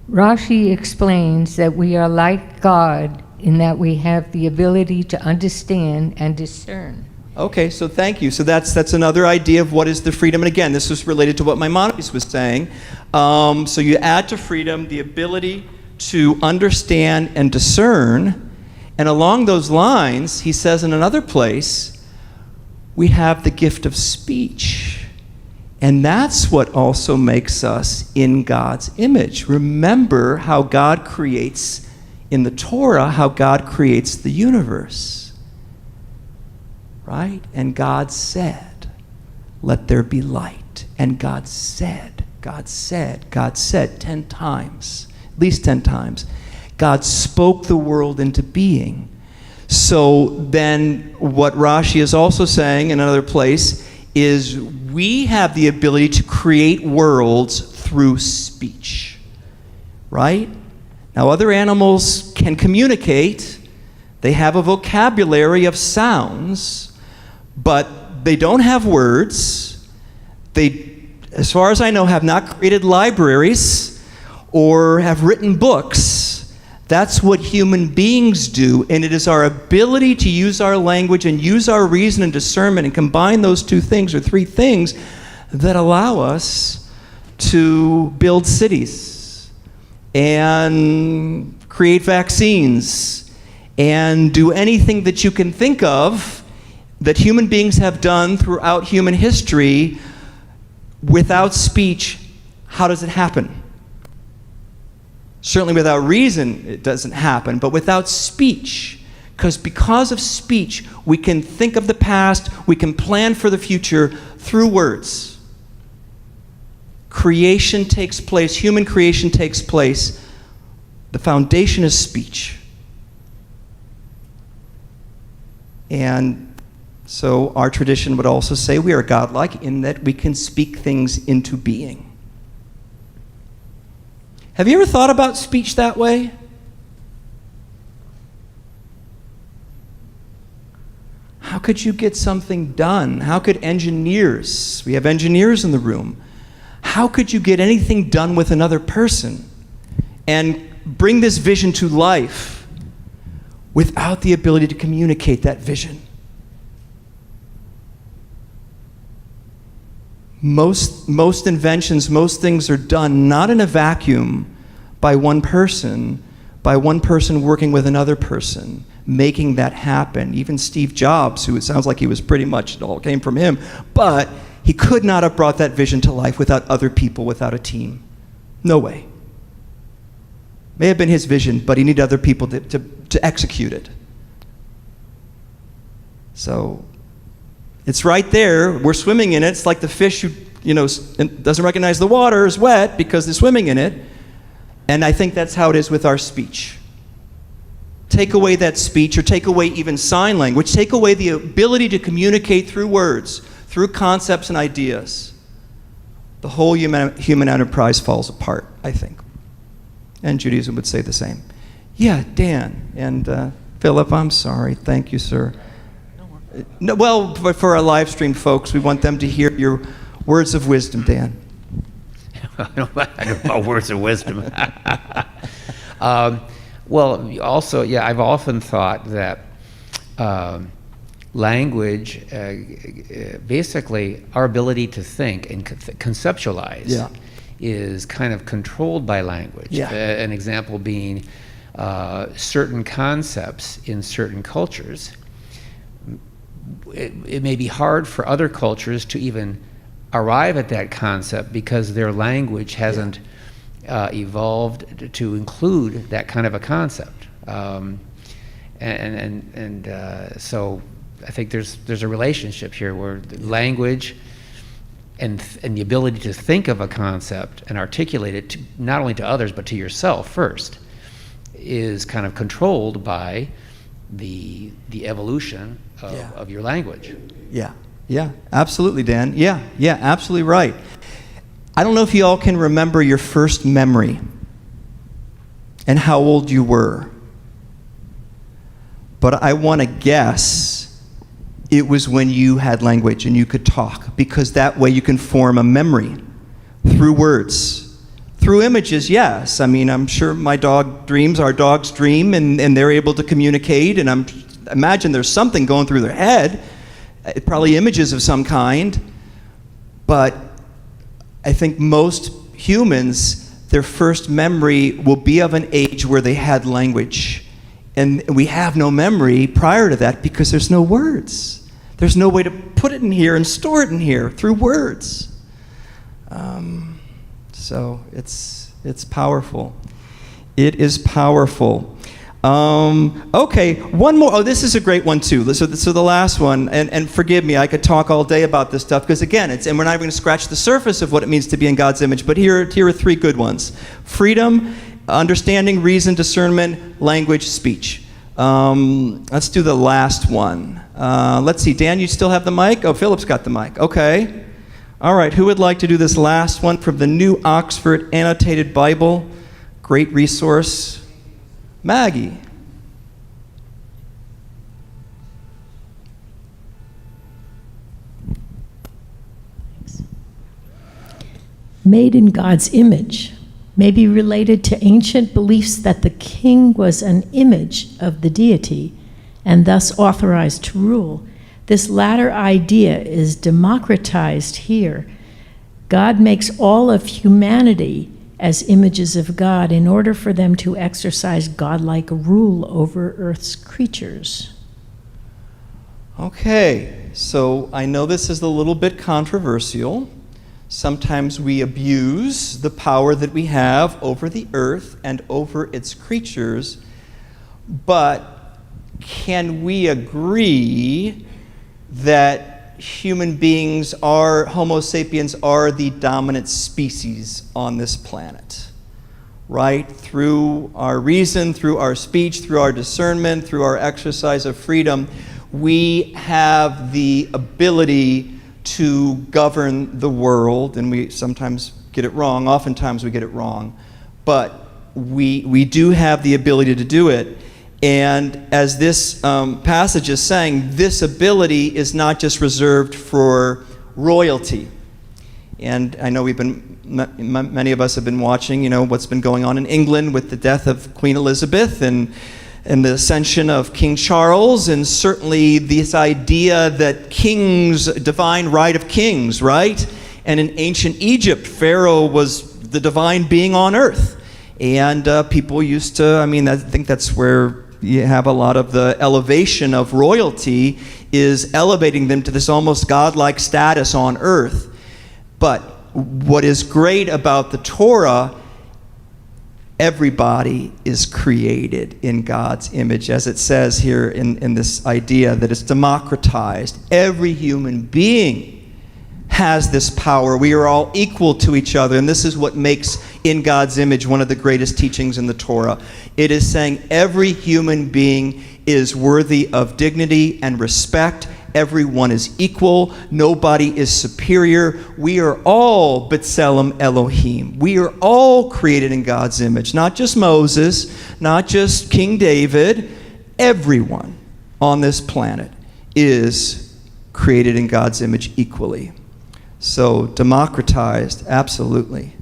Rashi explains that we are like God in that we have the ability to understand and discern. Okay, so thank you. So that's another idea of what is the freedom. And again, this was related to what Maimonides was saying. So you add to freedom the ability to understand and discern. And along those lines, he says in another place, we have the gift of speech. And that's what also makes us in God's image. Remember how God creates, in the Torah, how God creates the universe. Right? And God said, let there be light. And God said 10 times, at least 10 times. God spoke the world into being. So then what Rashi is also saying in another place is we have the ability to create worlds through speech, right? Now, other animals can communicate. They have a vocabulary of sounds, but they don't have words. They, as far as I know, have not created libraries or have written books. That's what human beings do, and it is our ability to use our language and use our reason and discernment and combine those two things or three things that allow us to build cities and create vaccines and do anything that you can think of that human beings have done throughout human history. Without speech, how does it happen? Certainly without reason, it doesn't happen, but without speech, because of speech, we can think of the past, we can plan for the future through words. Creation takes place, human creation takes place. The foundation is speech. And so our tradition would also say we are godlike in that we can speak things into being. Have you ever thought about speech that way? How could you get something done? How could engineers, we have engineers in the room, how could you get anything done with another person and bring this vision to life without the ability to communicate that vision? Most inventions, most things are done not in a vacuum by one person working with another person, making that happen. Even Steve Jobs, who it sounds like he was pretty much, it all came from him, but he could not have brought that vision to life without other people, without a team. No way. May have been his vision, but he needed other people to execute it. So it's right there. We're swimming in it. It's like the fish who, doesn't recognize the water is wet because they're swimming in it. And I think that's how it is with our speech. Take away that speech, or take away even sign language. Take away the ability to communicate through words, through concepts and ideas. the whole human enterprise falls apart, I think. And Judaism would say the same. Yeah, Dan. And Philip, I'm sorry. Thank you, sir. No, well, for our live stream folks, we want them to hear your words of wisdom, Dan. I don't know words of wisdom. Well, also, yeah, I've often thought that language, basically our ability to think and conceptualize is kind of controlled by language. Yeah. An example being certain concepts in certain cultures. It may be hard for other cultures to even arrive at that concept because their language hasn't evolved to include that kind of a concept. So I think there's a relationship here where the language and the ability to think of a concept and articulate it not only to others but to yourself first is kind of controlled by the evolution of your language. Yeah, absolutely, Dan. Yeah, absolutely right. I don't know if you all can remember your first memory and how old you were, but I want to guess it was when you had language and you could talk, because that way you can form a memory through words. Through images, yes. I mean, I'm sure my dog dreams, our dogs dream, and they're able to communicate, and I imagine there's something going through their head, probably images of some kind, but I think most humans, their first memory will be of an age where they had language. And we have no memory prior to that because there's no words. There's no way to put it in here and store it in here through words. So it's powerful. It is powerful. Okay, one more. Oh, this is a great one too. So the last one, and forgive me, I could talk all day about this stuff because again, and we're not even going to scratch the surface of what it means to be in God's image. But here are three good ones: freedom, understanding, reason, discernment, language, speech. Let's do the last one. Let's see, Dan, you still have the mic? Oh, Philip's got the mic. Okay. All right, who would like to do this last one from the New Oxford Annotated Bible? Great resource. Maggie. Made in God's image may be related to ancient beliefs that the king was an image of the deity and thus authorized to rule. This latter idea is democratized here. God makes all of humanity as images of God in order for them to exercise godlike rule over Earth's creatures. Okay, so I know this is a little bit controversial. Sometimes we abuse the power that we have over the earth and over its creatures, but can we agree that human beings are, Homo sapiens, are the dominant species on this planet? Right? Through our reason, through our speech, through our discernment, through our exercise of freedom, we have the ability to govern the world, and we sometimes get it wrong. Oftentimes we get it wrong, but we do have the ability to do it. And as this passage is saying, this ability is not just reserved for royalty. And I know many of us have been watching, what's been going on in England with the death of Queen Elizabeth and the ascension of King Charles, and certainly this idea that kings, divine right of kings, right? And in ancient Egypt, Pharaoh was the divine being on earth. And people used to, I think that's where you have a lot of the elevation of royalty, is elevating them to this almost godlike status on earth. But what is great about the Torah, everybody is created in God's image, as it says here in this idea that it's democratized. Every human being has this power. We are all equal to each other, and this is what makes in God's image one of the greatest teachings in the Torah. It is saying every human being is worthy of dignity and respect Everyone is equal. Nobody is superior. We are all B'Tselem Elohim. We are all created in God's image. Not just Moses, not just King David. Everyone on this planet is created in God's image equally. So democratized, absolutely.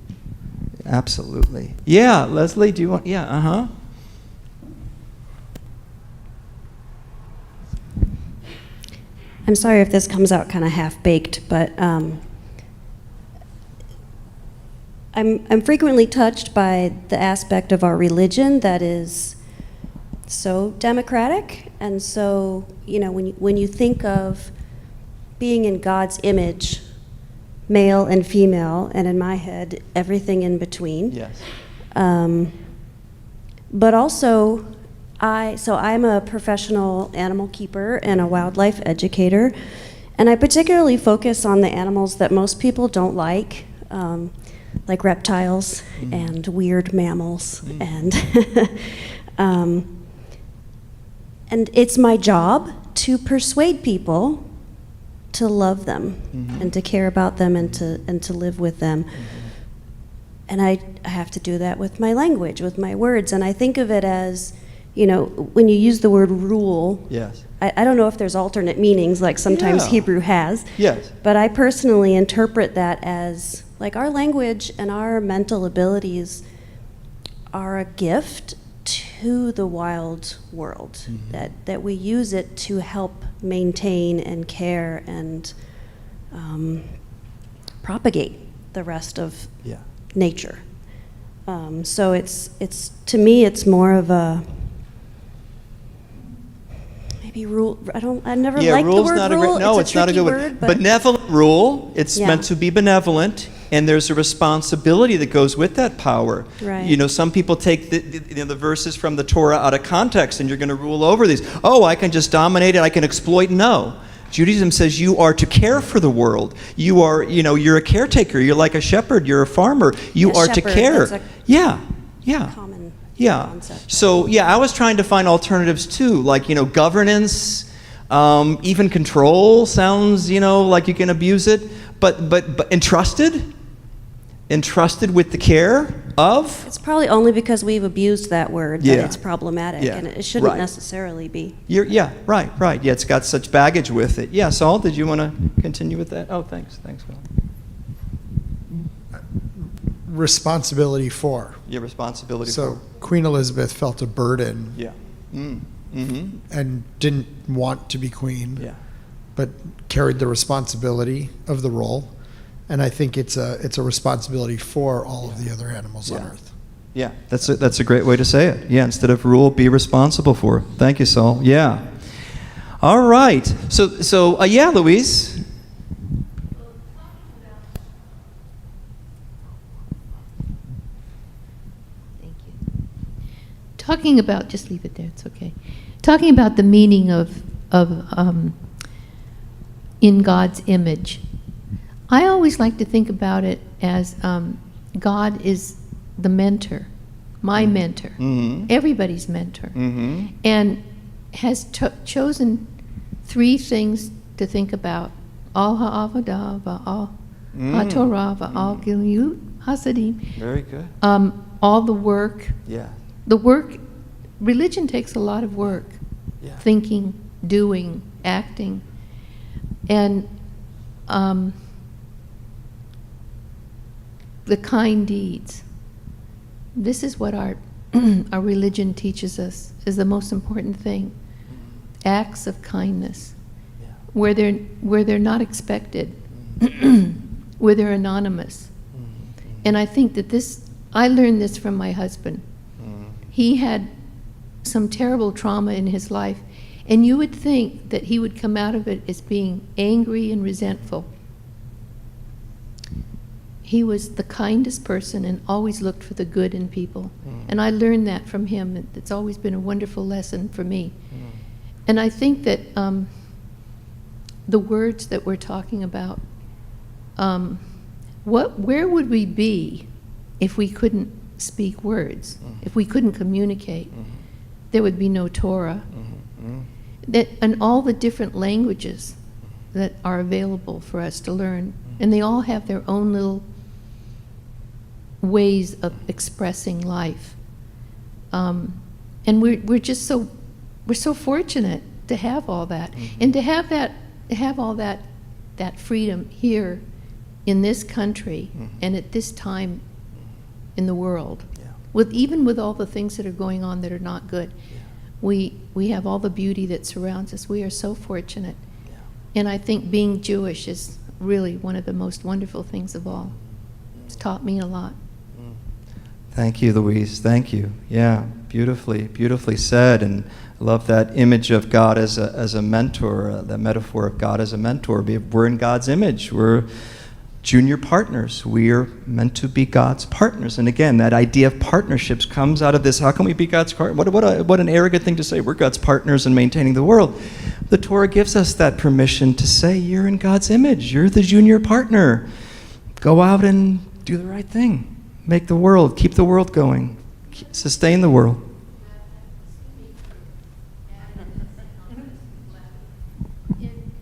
Absolutely. Yeah, Leslie, do you want? Yeah, uh-huh. I'm sorry if this comes out kind of half-baked, but I'm frequently touched by the aspect of our religion that is so democratic, and so, you know, when you think of being in God's image, male and female, and in my head, everything in between. Yes. But also, I'm a professional animal keeper and a wildlife educator, and I particularly focus on the animals that most people don't like reptiles and weird mammals, and it's my job to persuade people to love them and to care about them and to live with them. And I have to do that with my language, with my words, and I think of it as, you know, when you use the word rule, yes. I don't know if there's alternate meanings like sometimes Hebrew has, yes. but I personally interpret that as like our language and our mental abilities are a gift to the wild world, that we use it to help maintain and care and propagate the rest of nature. So it's to me it's more of a maybe rule. I never liked the word not rule. A great, no, it's not a good word. word. Benevolent rule. It's meant to be benevolent, and there's a responsibility that goes with that power. Right. You know, some people take the verses from the Torah out of context, and you're going to rule over these. Oh, I can just dominate it. I can exploit. No. Judaism says you are to care for the world. You are, you know, you're a caretaker. You're like a shepherd. You're a farmer. You are shepherd, to care. that's Yeah. common concept. So, I was trying to find alternatives too, like, you know, governance, even control sounds, you know, like you can abuse it, but entrusted with the care of. It's probably only because we've abused that word that it's problematic, and it shouldn't necessarily be. Right. Yeah, it's got such baggage with it. Yeah, Saul, did you want to continue with that? Oh, thanks, Will. Responsibility for. Yeah, responsibility for. So Queen Elizabeth felt a burden. Yeah. And didn't want to be queen. Yeah. But carried the responsibility of the role. And I think it's a responsibility for all of the other animals on Earth. Yeah, that's a great way to say it. Yeah, instead of rule, be responsible for. Thank you, Saul. Yeah. All right. So Louise. Talking about, just leave it there, it's okay. Talking about the meaning of in God's image. I always like to think about it as God is the mentor, my mentor, everybody's mentor, and has chosen 3 things to think about: al ha'avodah, va'al ha'torah, va'al gilut hasadim. Very good. All the work. Yeah. The work, religion takes a lot of work. Yeah. Thinking, doing, acting, and the kind deeds. This is what our religion teaches us is the most important thing. Acts of kindness, where they're not expected, where they're anonymous. And I think that I learned this from my husband. He had some terrible trauma in his life, and you would think that he would come out of it as being angry and resentful. He was the kindest person and always looked for the good in people. And I learned that from him. It's always been a wonderful lesson for me. And I think that the words that we're talking about, where would we be if we couldn't speak words, if we couldn't communicate? There would be no Torah. And all the different languages that are available for us to learn. And they all have their own little ways of expressing life. And we're just so, we're so fortunate to have all that. And to have all that freedom here in this country and at this time in the world. Even with all the things that are going on that are not good. We have all the beauty that surrounds us. We are so fortunate. And I think being Jewish is really one of the most wonderful things of all. It's taught me a lot. Thank you, Louise. Thank you. Yeah, beautifully said. And I love that image of God as a mentor, that metaphor of God as a mentor. We're in God's image. We're junior partners. We are meant to be God's partners. And again, that idea of partnerships comes out of this. How can we be God's partner? What an arrogant thing to say. We're God's partners in maintaining the world. The Torah gives us that permission to say, you're in God's image. You're the junior partner. Go out and do the right thing. Make the world, keep the world going. Sustain the world.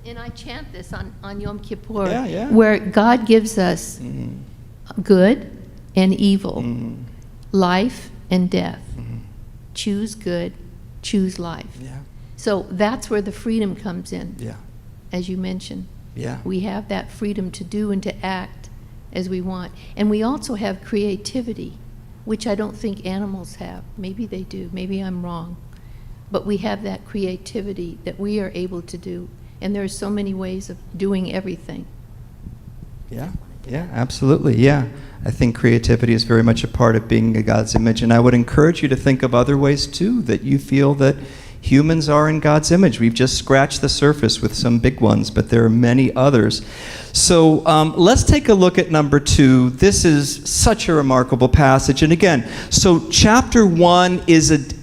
And I chant this on Yom Kippur, Yeah. where God gives us good and evil, life and death. Choose good, choose life. Yeah. So that's where the freedom comes in, as you mentioned. Yeah. We have that freedom to do and to act as we want. And we also have creativity, which I don't think animals have. Maybe they do. Maybe I'm wrong. But we have that creativity that we are able to do. And there are so many ways of doing everything. Yeah, absolutely, yeah. I think creativity is very much a part of being in God's image, and I would encourage you to think of other ways, too, that you feel that humans are in God's image. We've just scratched the surface with some big ones, but there are many others. So let's take a look at number 2. This is such a remarkable passage, and again, so chapter 1 is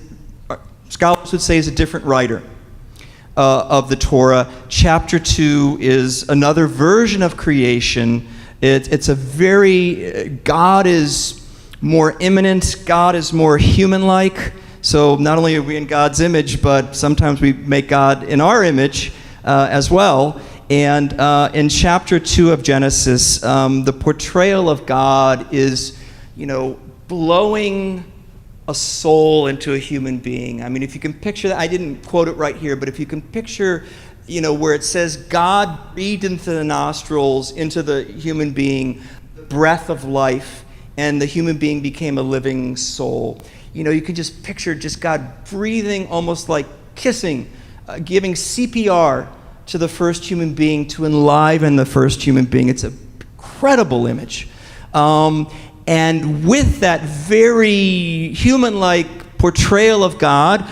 scholars would say is a different writer of the Torah. Chapter 2 is another version of creation. It's a very, God is more immanent, God is more human-like. So not only are we in God's image, but sometimes we make God in our image as well. And in chapter 2 of Genesis, the portrayal of God is, blowing a soul into a human being. I mean, if you can picture that, I didn't quote it right here, but if you can picture, where it says God breathed into the nostrils, into the human being, the breath of life, and the human being became a living soul. You can just picture just God breathing, almost like kissing, giving CPR to the first human being to enliven the first human being. It's an incredible image. And with that very human-like portrayal of God,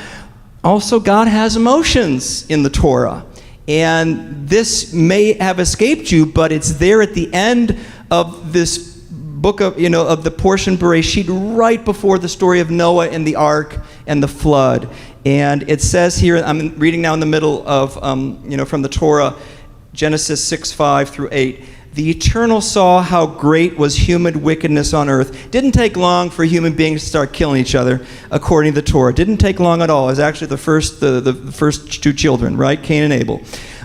also God has emotions in the Torah. And this may have escaped you, but it's there at the end of this book of the portion Bereshit, right before the story of Noah and the ark and the flood. And it says here, I'm reading now in the middle of, from the Torah, Genesis 6:5 through 8. The Eternal saw how great was human wickedness on earth. Didn't take long for human beings to start killing each other, according to the Torah. Didn't take long at all. It was actually the first 2 children, right? Cain and Abel.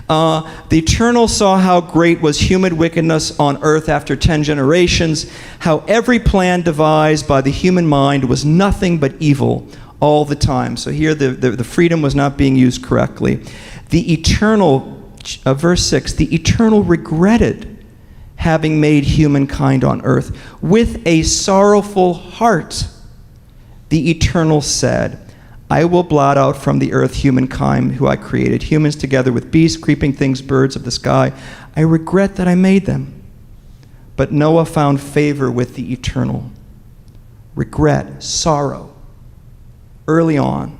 The Eternal saw how great was human wickedness on earth after 10 generations, how every plan devised by the human mind was nothing but evil all the time. So here the freedom was not being used correctly. The Eternal, verse 6, the Eternal regretted having made humankind on earth. With a sorrowful heart, the Eternal said, I will blot out from the earth humankind who I created, humans together with beasts, creeping things, birds of the sky. I regret that I made them. But Noah found favor with the Eternal. Regret, sorrow, early on.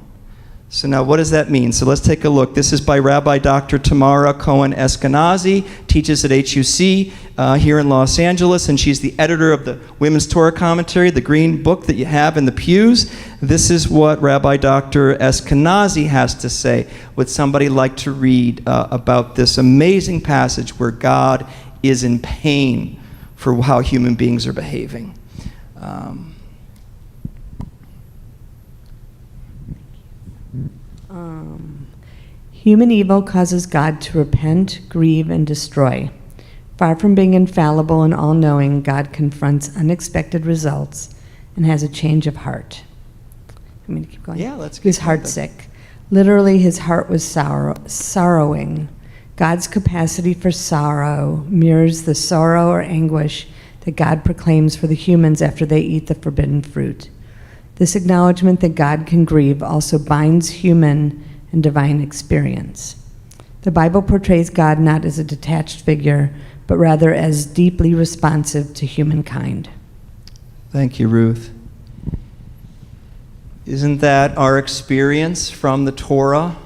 So now what does that mean? So let's take a look. This is by Rabbi Dr. Tamara Cohen Eskenazi, teaches at HUC here in Los Angeles, and she's the editor of the Women's Torah Commentary, the green book that you have in the pews. This is what Rabbi Dr. Eskenazi has to say. Would somebody like to read about this amazing passage where God is in pain for how human beings are behaving? Human evil causes God to repent, grieve, and destroy. Far from being infallible and all-knowing, God confronts unexpected results and has a change of heart. I mean, keep going. Yeah, let's He was keep going. heartsick. Literally, his heart was sorrowing. God's capacity for sorrow mirrors the sorrow or anguish that God proclaims for the humans after they eat the forbidden fruit. This acknowledgement that God can grieve also binds human and divine experience. The Bible portrays God not as a detached figure, but rather as deeply responsive to humankind. Thank you, Ruth. Isn't that our experience from the Torah?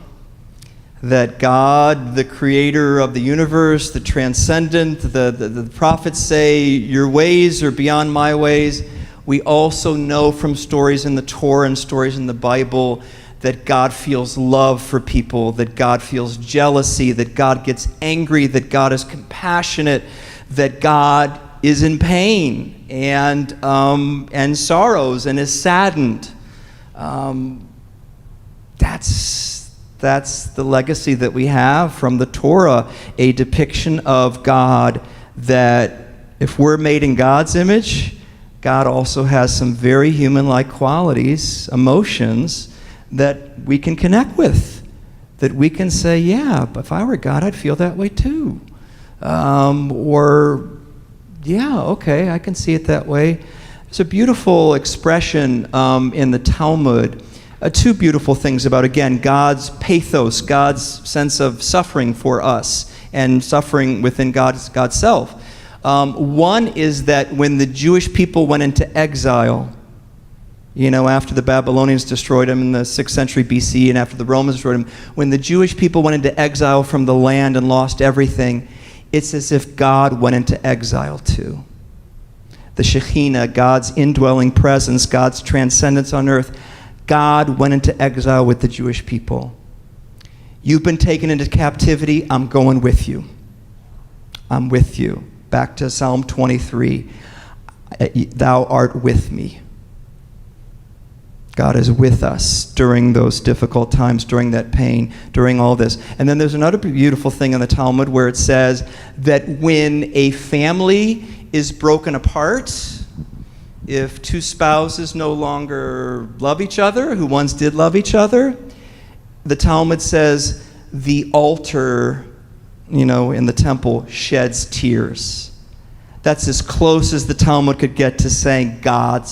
That God, the creator of the universe, the transcendent, the prophets say, your ways are beyond my ways. We also know from stories in the Torah and stories in the Bible that God feels love for people, that God feels jealousy, that God gets angry, that God is compassionate, that God is in pain and sorrows and is saddened. That's the legacy that we have from the Torah, a depiction of God that if we're made in God's image, God also has some very human-like qualities, emotions, that we can connect with, that we can say, yeah, but if I were God, I'd feel that way too. Or, yeah, okay, I can see it that way. There's a beautiful expression in the Talmud, two beautiful things about, again, God's pathos, God's sense of suffering for us and suffering within God's self. One is that when the Jewish people went into exile, after the Babylonians destroyed them in the 6th century BC and after the Romans destroyed them, when the Jewish people went into exile from the land and lost everything, it's as if God went into exile too. The Shekhinah, God's indwelling presence, God's transcendence on earth, God went into exile with the Jewish people. You've been taken into captivity, I'm going with you. I'm with you. Back to Psalm 23. Thou art with me. God is with us during those difficult times, during that pain, during all this. And then there's another beautiful thing in the Talmud where it says that when a family is broken apart, if two spouses no longer love each other, who once did love each other, the Talmud says the altar, in the temple sheds tears. That's as close as the Talmud could get to saying God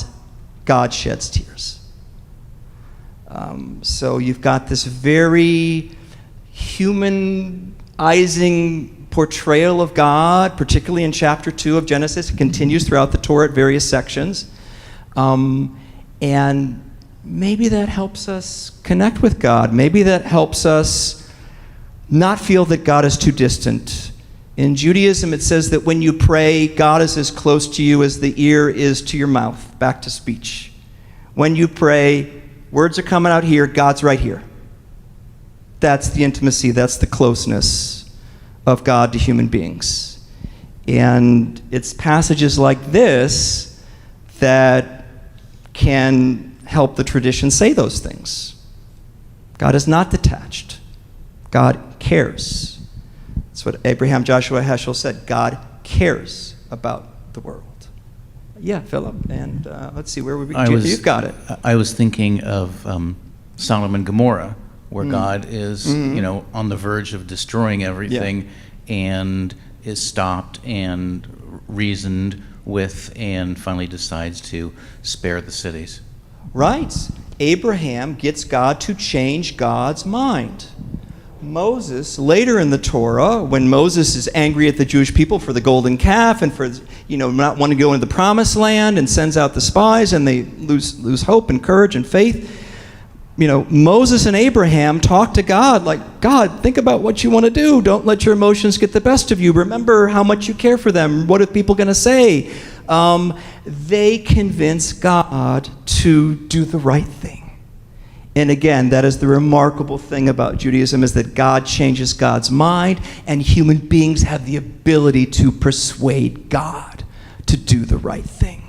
sheds tears. So you've got this very humanizing portrayal of God, particularly in chapter 2 of Genesis. It continues throughout the Torah at various sections. And maybe that helps us connect with God. Maybe that helps us not feel that God is too distant. In Judaism, it says that when you pray, God is as close to you as the ear is to your mouth, back to speech. When you pray, words are coming out here, God's right here. That's the intimacy, that's the closeness of God to human beings. And it's passages like this that can help the tradition say those things. God is not detached. God cares. That's what Abraham Joshua Heschel said. God cares about the world. Yeah, Philip, and let's see, where would we? You've got it. I was thinking of Sodom and Gomorrah, where God is, on the verge of destroying everything, and is stopped and reasoned with, and finally decides to spare the cities. Right. Abraham gets God to change God's mind. Moses, later in the Torah, when Moses is angry at the Jewish people for the golden calf and for not wanting to go into the promised land and sends out the spies and they lose hope and courage and faith, Moses and Abraham talk to God like, God, think about what you want to do. Don't let your emotions get the best of you. Remember how much you care for them. What are people going to say? They convince God to do the right thing. And again, that is the remarkable thing about Judaism, is that God changes God's mind, and human beings have the ability to persuade God to do the right thing.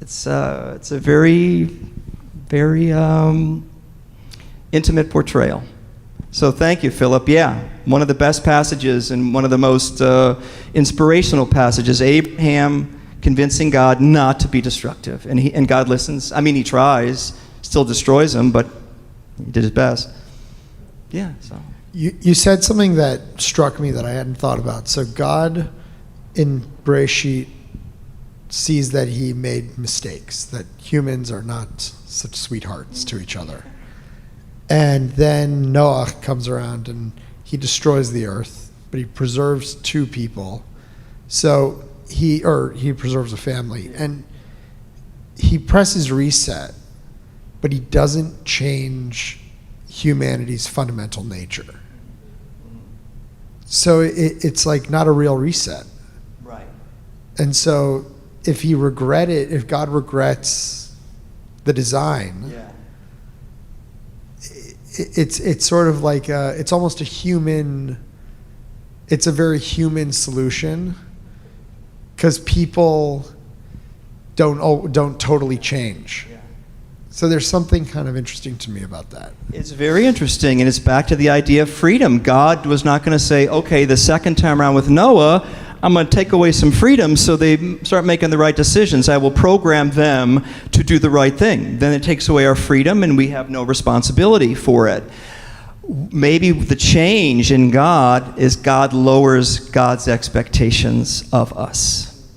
It's a very, very intimate portrayal. So thank you, Philip. Yeah, one of the best passages and one of the most inspirational passages, Abraham convincing God not to be destructive. And God listens. I mean, he tries, still destroys him, but he did his best. Yeah, so. You said something that struck me that I hadn't thought about. So God in Bereshit sees that he made mistakes, that humans are not such sweethearts to each other. And then Noah comes around and he destroys the earth, but he preserves two people. So he preserves a family. And he presses reset, but he doesn't change humanity's fundamental nature. So it's like not a real reset. Right. And so if God regrets the design, Yeah. it's sort of like it's almost it's a very human solution, because people don't totally change. Yeah. So there's something kind of interesting to me about that. It's very interesting, and it's back to the idea of freedom. God was not going to say, okay, the second time around with Noah, I'm going to take away some freedom so they start making the right decisions. I will program them to do the right thing. Then it takes away our freedom, and we have no responsibility for it. Maybe the change in God is God lowers God's expectations of us.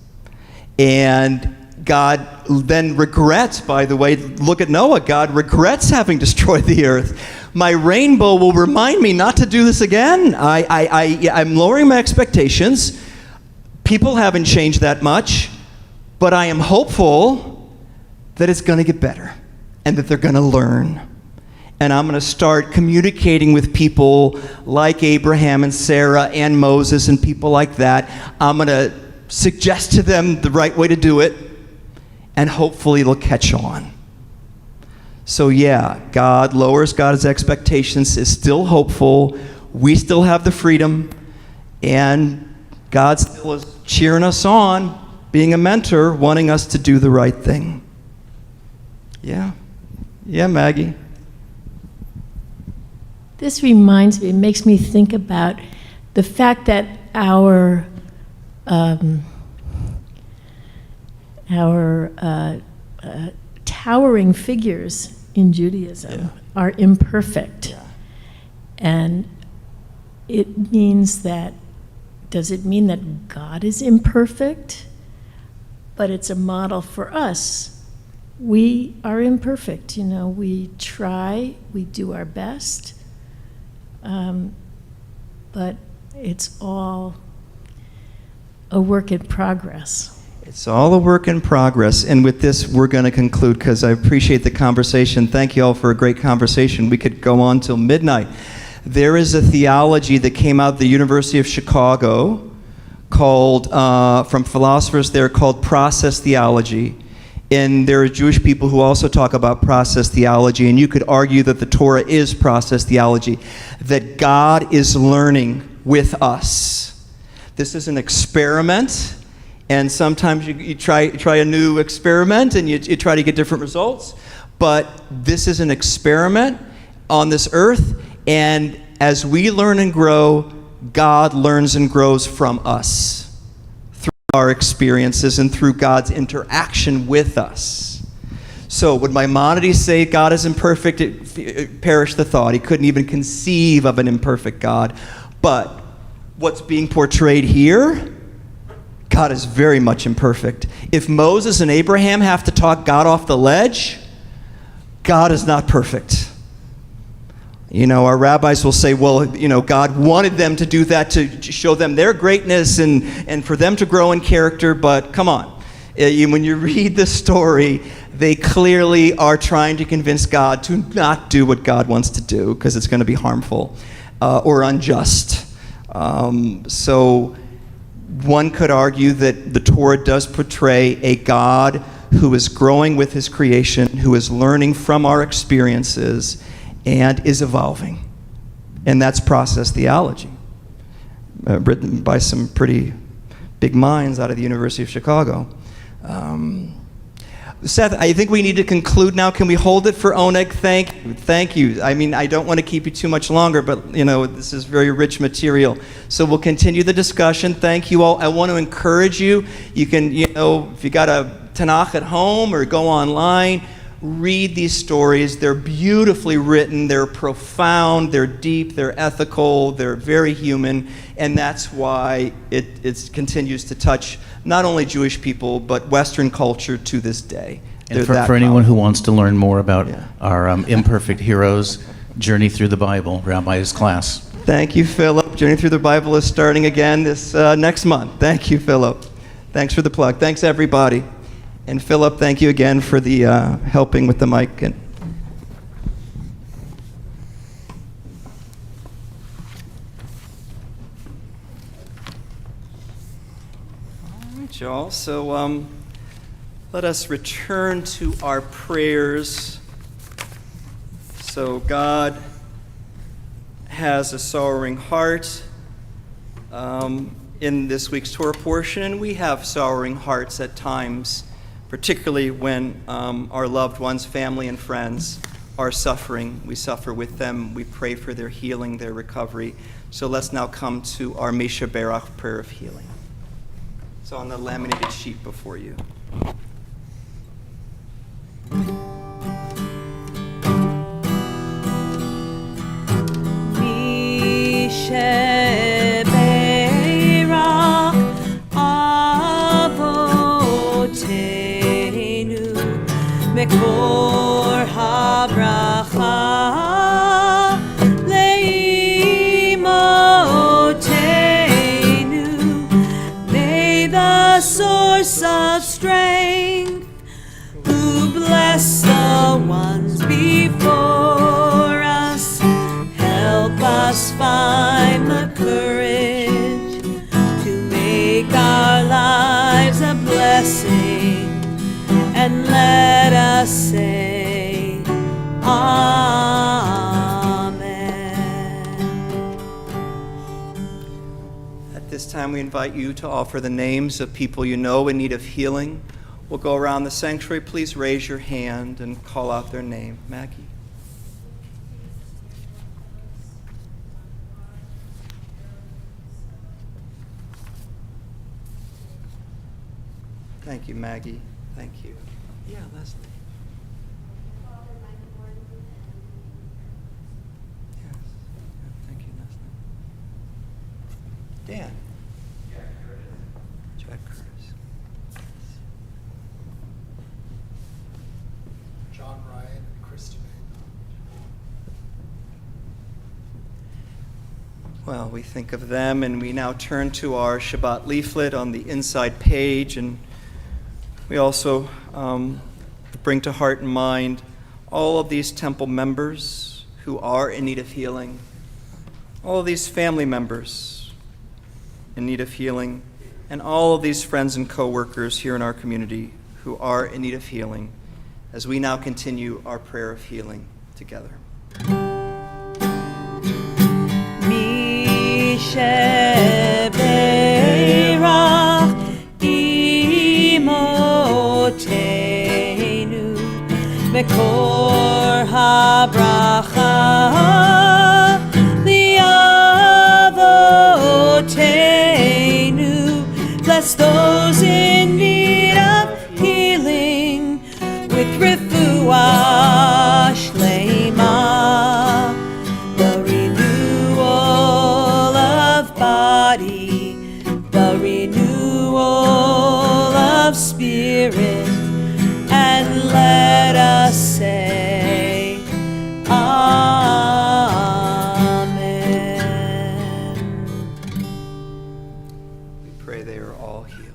And God then regrets, by the way, look at Noah. God regrets having destroyed the earth. My rainbow will remind me not to do this again. I'm lowering my expectations. People haven't changed that much, but I am hopeful that it's going to get better and that they're going to learn. And I'm going to start communicating with people like Abraham and Sarah and Moses and people like that. I'm going to suggest to them the right way to do it, and hopefully they'll catch on. So yeah, God lowers God's expectations, is still hopeful. We still have the freedom, and God still is cheering us on, being a mentor, wanting us to do the right thing. Yeah. Yeah, Maggie. This reminds me, it makes me think about the fact that our towering figures in Judaism are imperfect. Yeah. And it means that, does it mean that God is imperfect? But it's a model for us. We are imperfect, we try, we do our best, but it's all a work in progress. It's all a work in progress. And with this, we're going to conclude, because I appreciate the conversation. Thank you all for a great conversation. We could go on till midnight. There is a theology that came out of the University of Chicago called, from philosophers there, called process theology. And there are Jewish people who also talk about process theology, and you could argue that the Torah is process theology, that God is learning with us. This is an experiment, and sometimes you try a new experiment and you try to get different results, but this is an experiment on this earth, and as we learn and grow, God learns and grows from us through our experiences and through God's interaction with us. So would Maimonides say God is imperfect? It perished the thought. He couldn't even conceive of an imperfect God. But what's being portrayed here, God is very much imperfect. If Moses and Abraham have to talk God off the ledge, God is not perfect. Our rabbis will say, well, God wanted them to do that to show them their greatness and for them to grow in character, but come on. When you read the story, they clearly are trying to convince God to not do what God wants to do, because it's going to be harmful or unjust. So one could argue that the Torah does portray a God who is growing with his creation, who is learning from our experiences, and is evolving. And that's process theology, written by some pretty big minds out of the University of Chicago. Seth, I think we need to conclude now. Can we hold it for Oneg? Thank you. I mean, I don't want to keep you too much longer, but this is very rich material. So we'll continue the discussion. Thank you all. I want to encourage you. You can, if you got a Tanakh at home or go online, read these stories. They're beautifully written. They're profound. They're deep. They're ethical. They're very human. And that's why it continues to touch not only Jewish people, but Western culture to this day. And for anyone who wants to learn more about our imperfect heroes' journey through the Bible, Rabbi's class. Thank you, Philip. Journey Through the Bible is starting again this next month. Thank you, Philip. Thanks for the plug. Thanks, everybody. And Philip, thank you again for the helping with the mic. All right, y'all. So let us return to our prayers. So God has a sorrowing heart in this week's Torah portion, and we have sorrowing hearts at times, particularly when our loved ones, family, and friends are suffering. We suffer with them. We pray for their healing, their recovery. So let's now come to our Misha Berach prayer of healing. It's on the laminated sheet before you. Misha Berach Avotenu Mekor HaBracha Leimotenu. May the source of strength who bless the ones before us help us find the courage to make our lives a blessing, and let us say Amen. At this time, we invite you to offer the names of people you know in need of healing. We'll go around the sanctuary. Please raise your hand and call out their name. Maggie. Thank you, Maggie. Thank you. Yeah, Leslie. Yes. Thank you, Leslie. Dan. Jack Curtis. John Ryan and Kristen. Well, we think of them, and we now turn to our Shabbat leaflet on the inside page, and we also bring to heart and mind all of these temple members who are in need of healing, all of these family members in need of healing, and all of these friends and co-workers here in our community who are in need of healing, as we now continue our prayer of healing together. Misha Berach Imotenu Mekor HaBracha Liavotenu. Bless those in need of healing with refuah shlema, the renewal of body, the renewal of spirit, and let us say Amen. We pray they are all healed.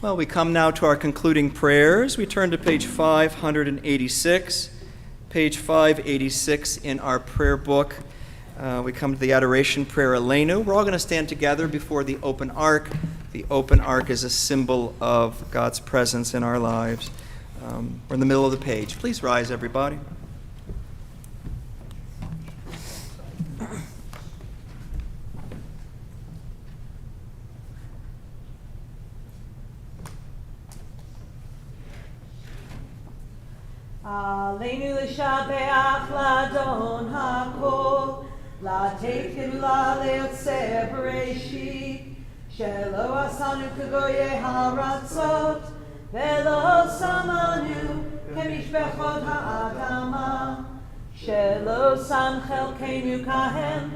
Well, we come now to our concluding prayers. We turn to page 586. Page 586 in our prayer book. We come to the adoration prayer, Elenu. We're all going to stand together before the open ark. The open ark is a symbol of God's presence in our lives. We're in the middle of the page. Please rise, everybody. עלינו לשבח לאדון הכל, לתת גדולה ליוצר בראשית, שלא עשנו כגויי הארצות, ולא שמנו כמשפחות האדמה, שלא שם חלקנו כהם,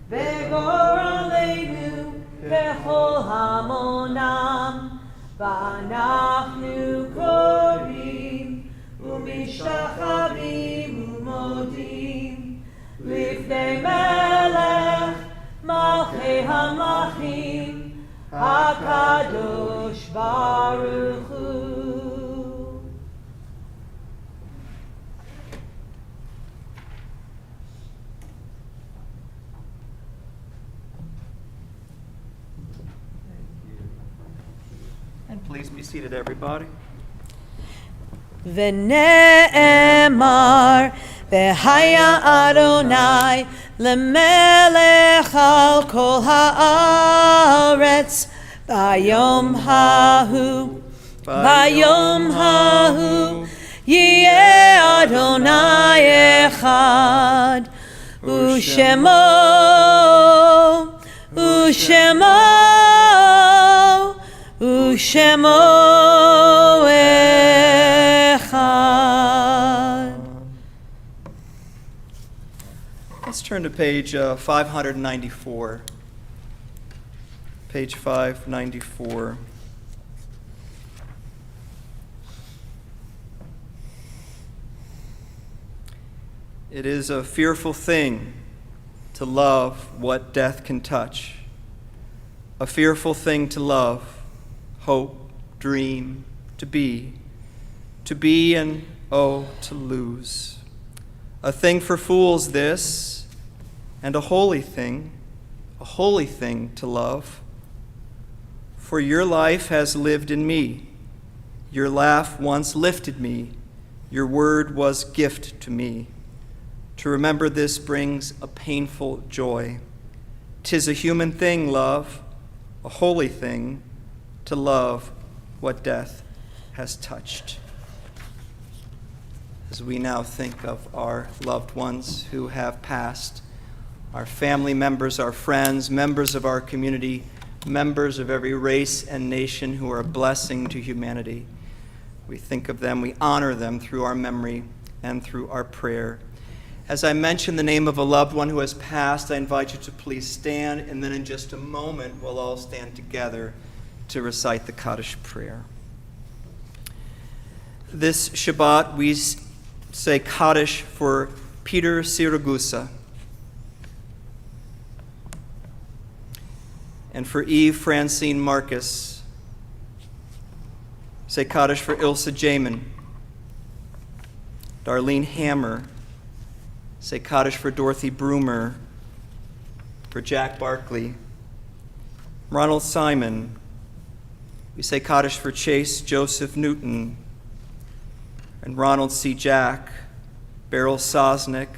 וגורלנו ככל המונם, ואנחנו קוראים ומשתחווים ומודים לפני מלך מלכי המלכים הקדוש ברוך הוא. And please be seated, everybody. ונאמר והיה אדוני למלך על כל הארץ ביום ההוא יהיה אדוני אחד ושמו אחד. Let's turn to page 594. Page 594. It is a fearful thing to love what death can touch. A fearful thing to love, hope, dream, to be and, oh, to lose. A thing for fools this, and a holy thing to love. For your life has lived in me. Your laugh once lifted me. Your word was gift to me. To remember this brings a painful joy. 'Tis a human thing, love, a holy thing, to love what death has touched. As we now think of our loved ones who have passed, our family members, our friends, members of our community, members of every race and nation who are a blessing to humanity, we think of them, we honor them through our memory and through our prayer. As I mention the name of a loved one who has passed, I invite you to please stand, and then in just a moment we'll all stand together to recite the Kaddish prayer. This Shabbat we say Kaddish for Peter Siragusa and for Eve Francine Marcus. Say Kaddish for Ilsa Jamin, Darlene Hammer. Say Kaddish for Dorothy Broomer, for Jack Barkley, Ronald Simon. We say Kaddish for Chase Joseph Newton, and Ronald C. Jack, Beryl Sosnick,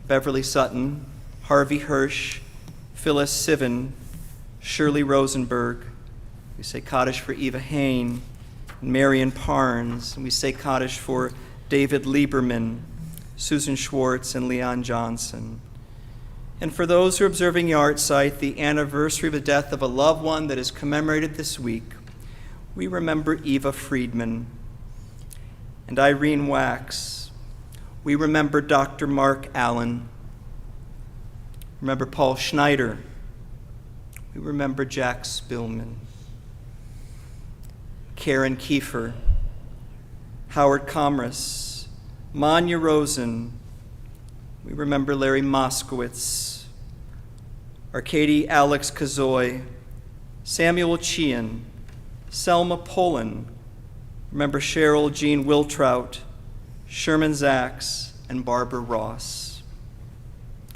Beverly Sutton, Harvey Hirsch, Phyllis Sivan, Shirley Rosenberg. We say Kaddish for Eva Hain, and Marion Parnes, and we say Kaddish for David Lieberman, Susan Schwartz, and Leon Johnson. And for those who are observing Yahrzeit, the anniversary of the death of a loved one that is commemorated this week, we remember Eva Friedman and Irene Wax. We remember Dr. Mark Allen. Remember Paul Schneider. We remember Jack Spillman. Karen Kiefer, Howard Commerce, Manya Rosen. We remember Larry Moskowitz, Arkady Alex Kazoy, Samuel Sheehan, Selma Poland. Remember Cheryl Jean Wiltrout, Sherman Zaks, and Barbara Ross. Is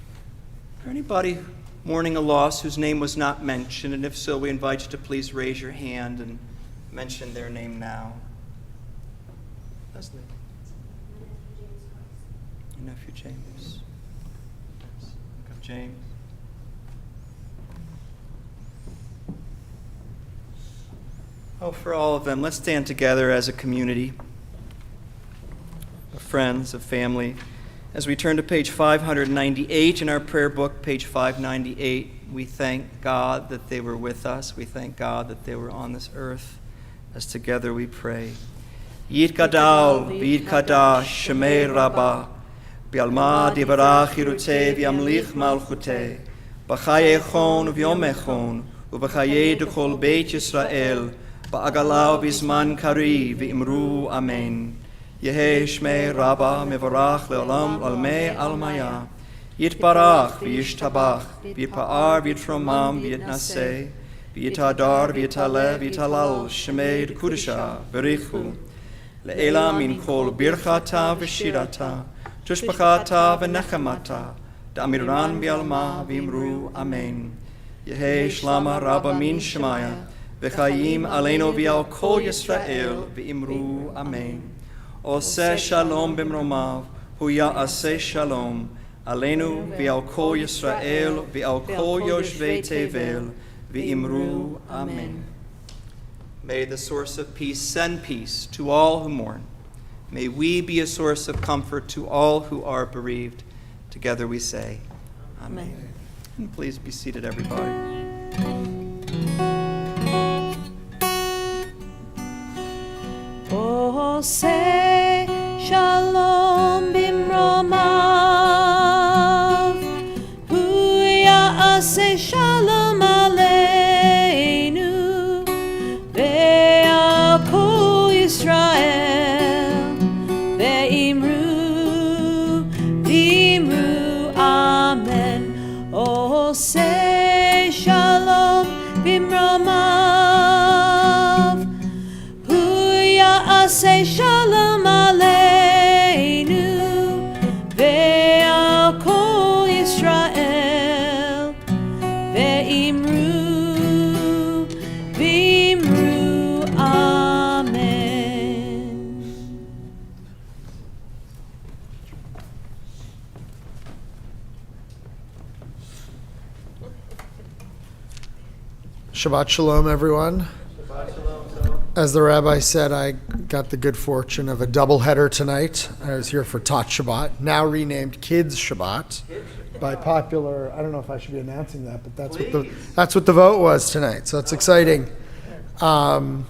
there anybody mourning a loss whose name was not mentioned? And if so, we invite you to please raise your hand and mention their name now. Leslie. Your nephew James. Look up James. Oh, for all of them, let's stand together as a community. friends, of family. As we turn to page 598 in our prayer book, page 598, we thank God that they were with us. We thank God that they were on this earth. As together we pray. Yit gadal, v'yit kadash, shemei rabbah, bi'alma divarach yiruteh v'yamlich malchuteh, b'chaye echon v'yom echon, u'b'chaye d'chol beit Yisrael, ba'agalau b'zman kari v'imru amen. Yehei shmei rabbah mevarach le'olam almei almaya, yitbarach v'yishtabach, v'yitpa'ar v'yitromam v'yitnaseh, v'yitadar v'yitaleh v'yitalal shemei d'kudesha v'richu, le'ela min kol birchata v'shirata, tushbachata v'nechamata, da'amiran bi'alma v'imru amen. Yehei shlama rabba min shemaya, v'chayim aleinu v'yal kol Yisrael v'imru amen. Oseh shalom b'mromav, hu ya'aseh shalom, aleinu v'yal kol Yisrael v'yal kol yoshvei tevel v'imru amen. May the source of peace send peace to all who mourn. May we be a source of comfort to all who are bereaved. Together we say, amen. And please be seated, everybody. Oh, say shalom bimromav, hu ya'aseh shalom aleinu, ve'al kol Yisrael, ve'imru, v'imru, amen. Oh, say shalom bimromav, say shalom aleinu, ve'al kol Yisrael, ve'imru, v'imru, amen. Shabbat Shalom, everyone. As the rabbi said, I got the good fortune of a doubleheader tonight. I was here for Tot Shabbat, now renamed Kids Shabbat, by popular. I don't know if I should be announcing that, but that's what the vote was tonight. So it's exciting, and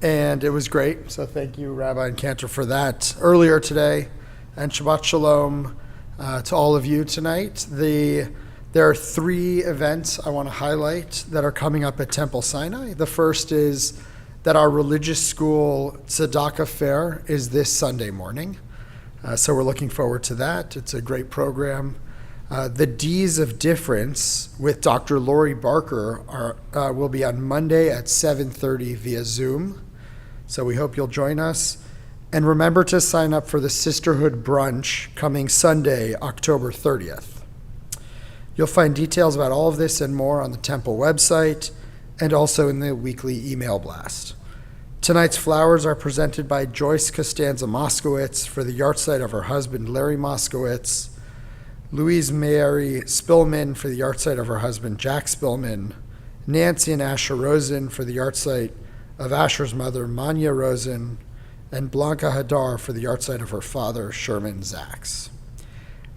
it was great. So thank you, Rabbi and Cantor, for that earlier today, and Shabbat Shalom to all of you tonight. There are 3 events I want to highlight that are coming up at Temple Sinai. The first is that our religious school Tzedakah Fair is this Sunday morning. So we're looking forward to that. It's a great program. The D's of Difference with Dr. Lori Barker will be on Monday at 7:30 via Zoom. So we hope you'll join us. And remember to sign up for the Sisterhood Brunch coming Sunday, October 30th. You'll find details about all of this and more on the Temple website and also in the weekly email blast. Tonight's flowers are presented by Joyce Costanza Moskowitz for the yahrzeit of her husband, Larry Moskowitz, Louise Mary Spillman for the yahrzeit of her husband, Jack Spillman, Nancy and Asher Rosen for the yahrzeit of Asher's mother, Manya Rosen, and Blanca Hadar for the yahrzeit of her father, Sherman Zaks.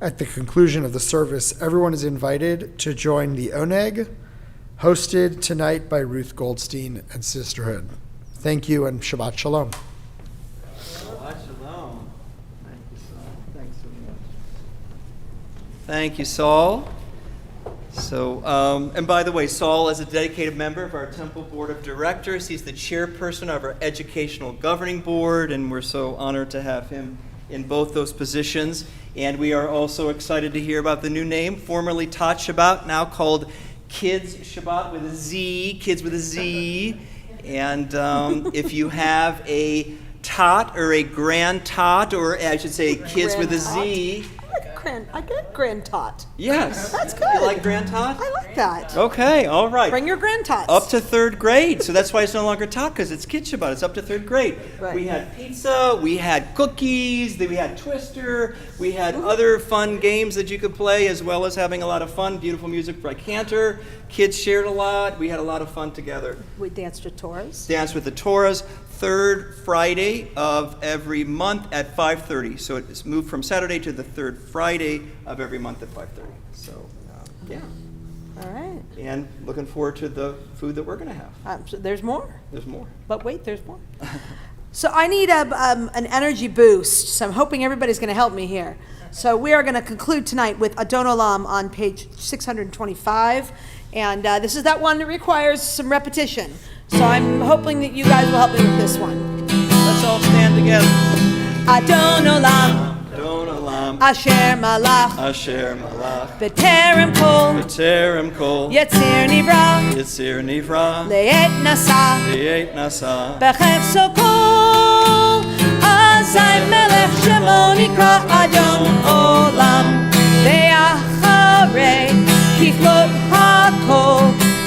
At the conclusion of the service, everyone is invited to join the Oneg, hosted tonight by Ruth Goldstein and Sisterhood. Thank you and Shabbat Shalom. Shabbat Shalom. Thank you, Saul. Thanks so much. Thank you, Saul. So, and by the way, Saul is a dedicated member of our Temple Board of Directors. He's the chairperson of our Educational Governing Board, and we're so honored to have him in both those positions. And we are also excited to hear about the new name, formerly Tot Shabbat, now called Kids Shabbat with a Z, Kids with a Z. And if you have a tot or a grand tot, or I should say kids with a Z, get grand tot. Yes. That's good. You like Grand Tot? I like that. Okay, all right. Bring your grand tots. Up to third grade, so that's why it's no longer tot, because it's Kid Shabbat. It's up to third grade. Right. We had pizza, we had cookies, we had Twister, we had other fun games that you could play, as well as having a lot of fun, beautiful music by Cantor. Kids shared a lot. We had a lot of fun together. We danced with Torahs. Dance with the Torahs, third Friday of every month at 5:30. So it's moved from Saturday to the third Friday of every month at 5:30. So, yeah. All right. And looking forward to the food that we're going to have. So there's more. There's more. But wait, there's more. So I need an energy boost. So I'm hoping everybody's going to help me here. So we are going to conclude tonight with Adon Olam on page 625. And this is that one that requires some repetition. So I'm hoping that you guys will help me with this one. Let's all stand together. Adon Olam, Adon Olam, Asher Malach, Asher Malach, B'terem Kol, B'terem Kol, Yetzir Nivra, Yitzir Nivra, Le'et Nasa, Le'et Nasa, B'chefso Kol, Azai Melech Shemo Nikra Adon Olam, Ve'acharei Kiflot HaKol,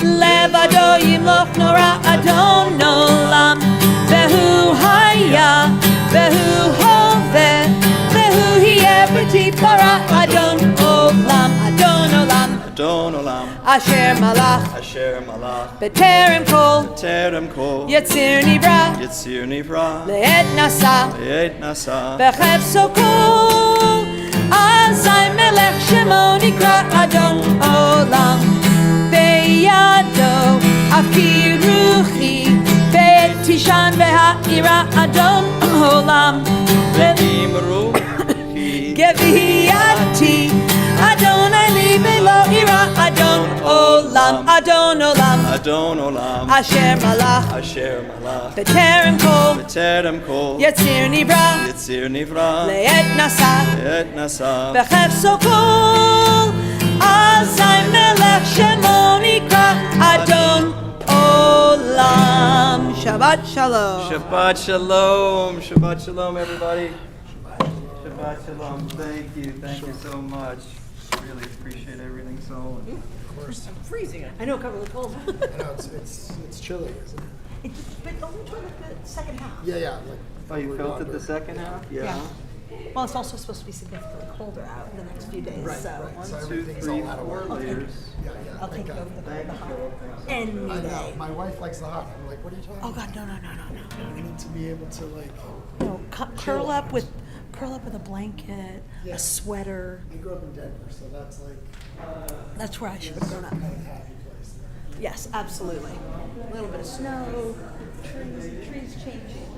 Levado Yimloch Nora Adon Olam, Vehu Haya, Vehu Hoveh, Vehu Hieh B'tifara Adon Olam, Adon Olam, Adon Olam, Asher Malach, Asher Malach, B'terem Kol, B'terem Kol, Yetzir Nivra, Yitzir Nivra, Le'et Nasa, Le'et Nasa, B'chefso Kol, Azai Melech Shemo Nikra Adon Olam, Beyado Afkir Ruchi, Betishan Ve'ha'ira Adon Olam, Ve'im Ruchi, Geviati, Adonai li Ve'lo Ira Adon Olam, Adon Olam, Adon Olam, Asher Malach, Asher Malach, B'terem Kol, B'terem Kol, Yetzir Nivra, Yitzir Nivra, Le'et Nasa, Le'et Nasa, B'chefso Kol, Azai Melech Shemo Nikra Adon Olam. Shabbat Shalom. Shabbat Shalom. Shabbat Shalom, everybody. Shabbat Shalom. Thank you. Thank you so much. Really appreciate everything so. Of course. I'm freezing. I know, kind of really cold. I know, it's chilly, isn't it? But only toward the second half. Yeah. Oh, you felt it the second half? Yeah. Well, it's also supposed to be significantly colder out in the next few days. Right, so. right. So 1, 2, everything's 3, all out of 4 order. layers. Yeah. I'll take you over the hot. Any I know. day. My wife likes the hot. I'm like, what are you talking Oh about? God, no. I need to be able to No, curl up with a blanket, Yeah. a sweater. I grew up in Denver, so that's That's where I should have grown up. kind of happy place. Yes, absolutely. A little bit of snow, trees changing.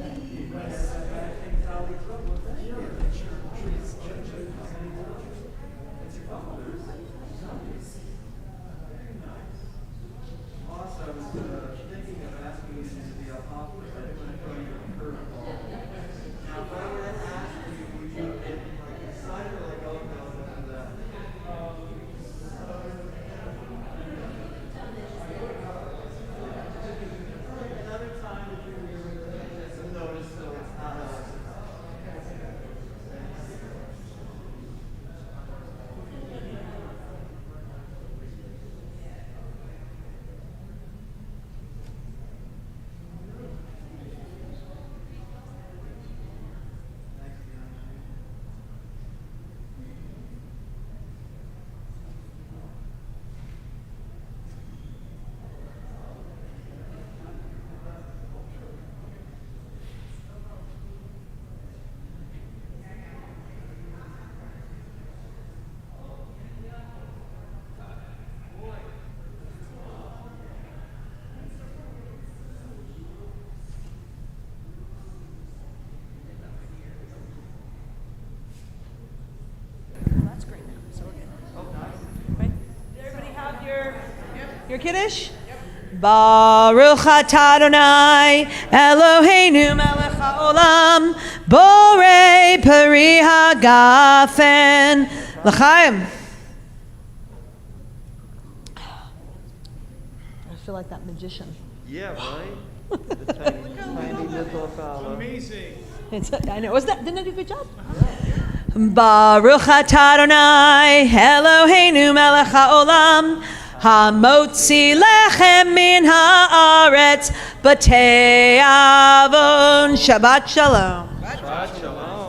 Your Kiddush? Yep. Baruch atah Adonai Eloheinu melech haolam borei peri hagafen l'chaim. I feel like that magician. Yeah, right? The tiny little fellow. Amazing. I know. Didn't I do a good job? Baruch atah Adonai Eloheinu melech haolam hamotzi lechem min haaretz b'tei avon. Shabbat Shalom. Shabbat Shalom.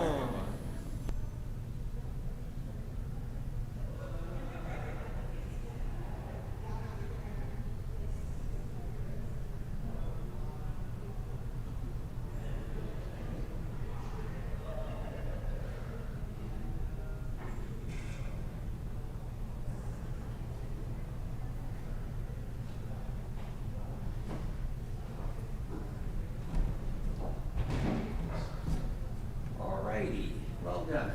All righty, well done.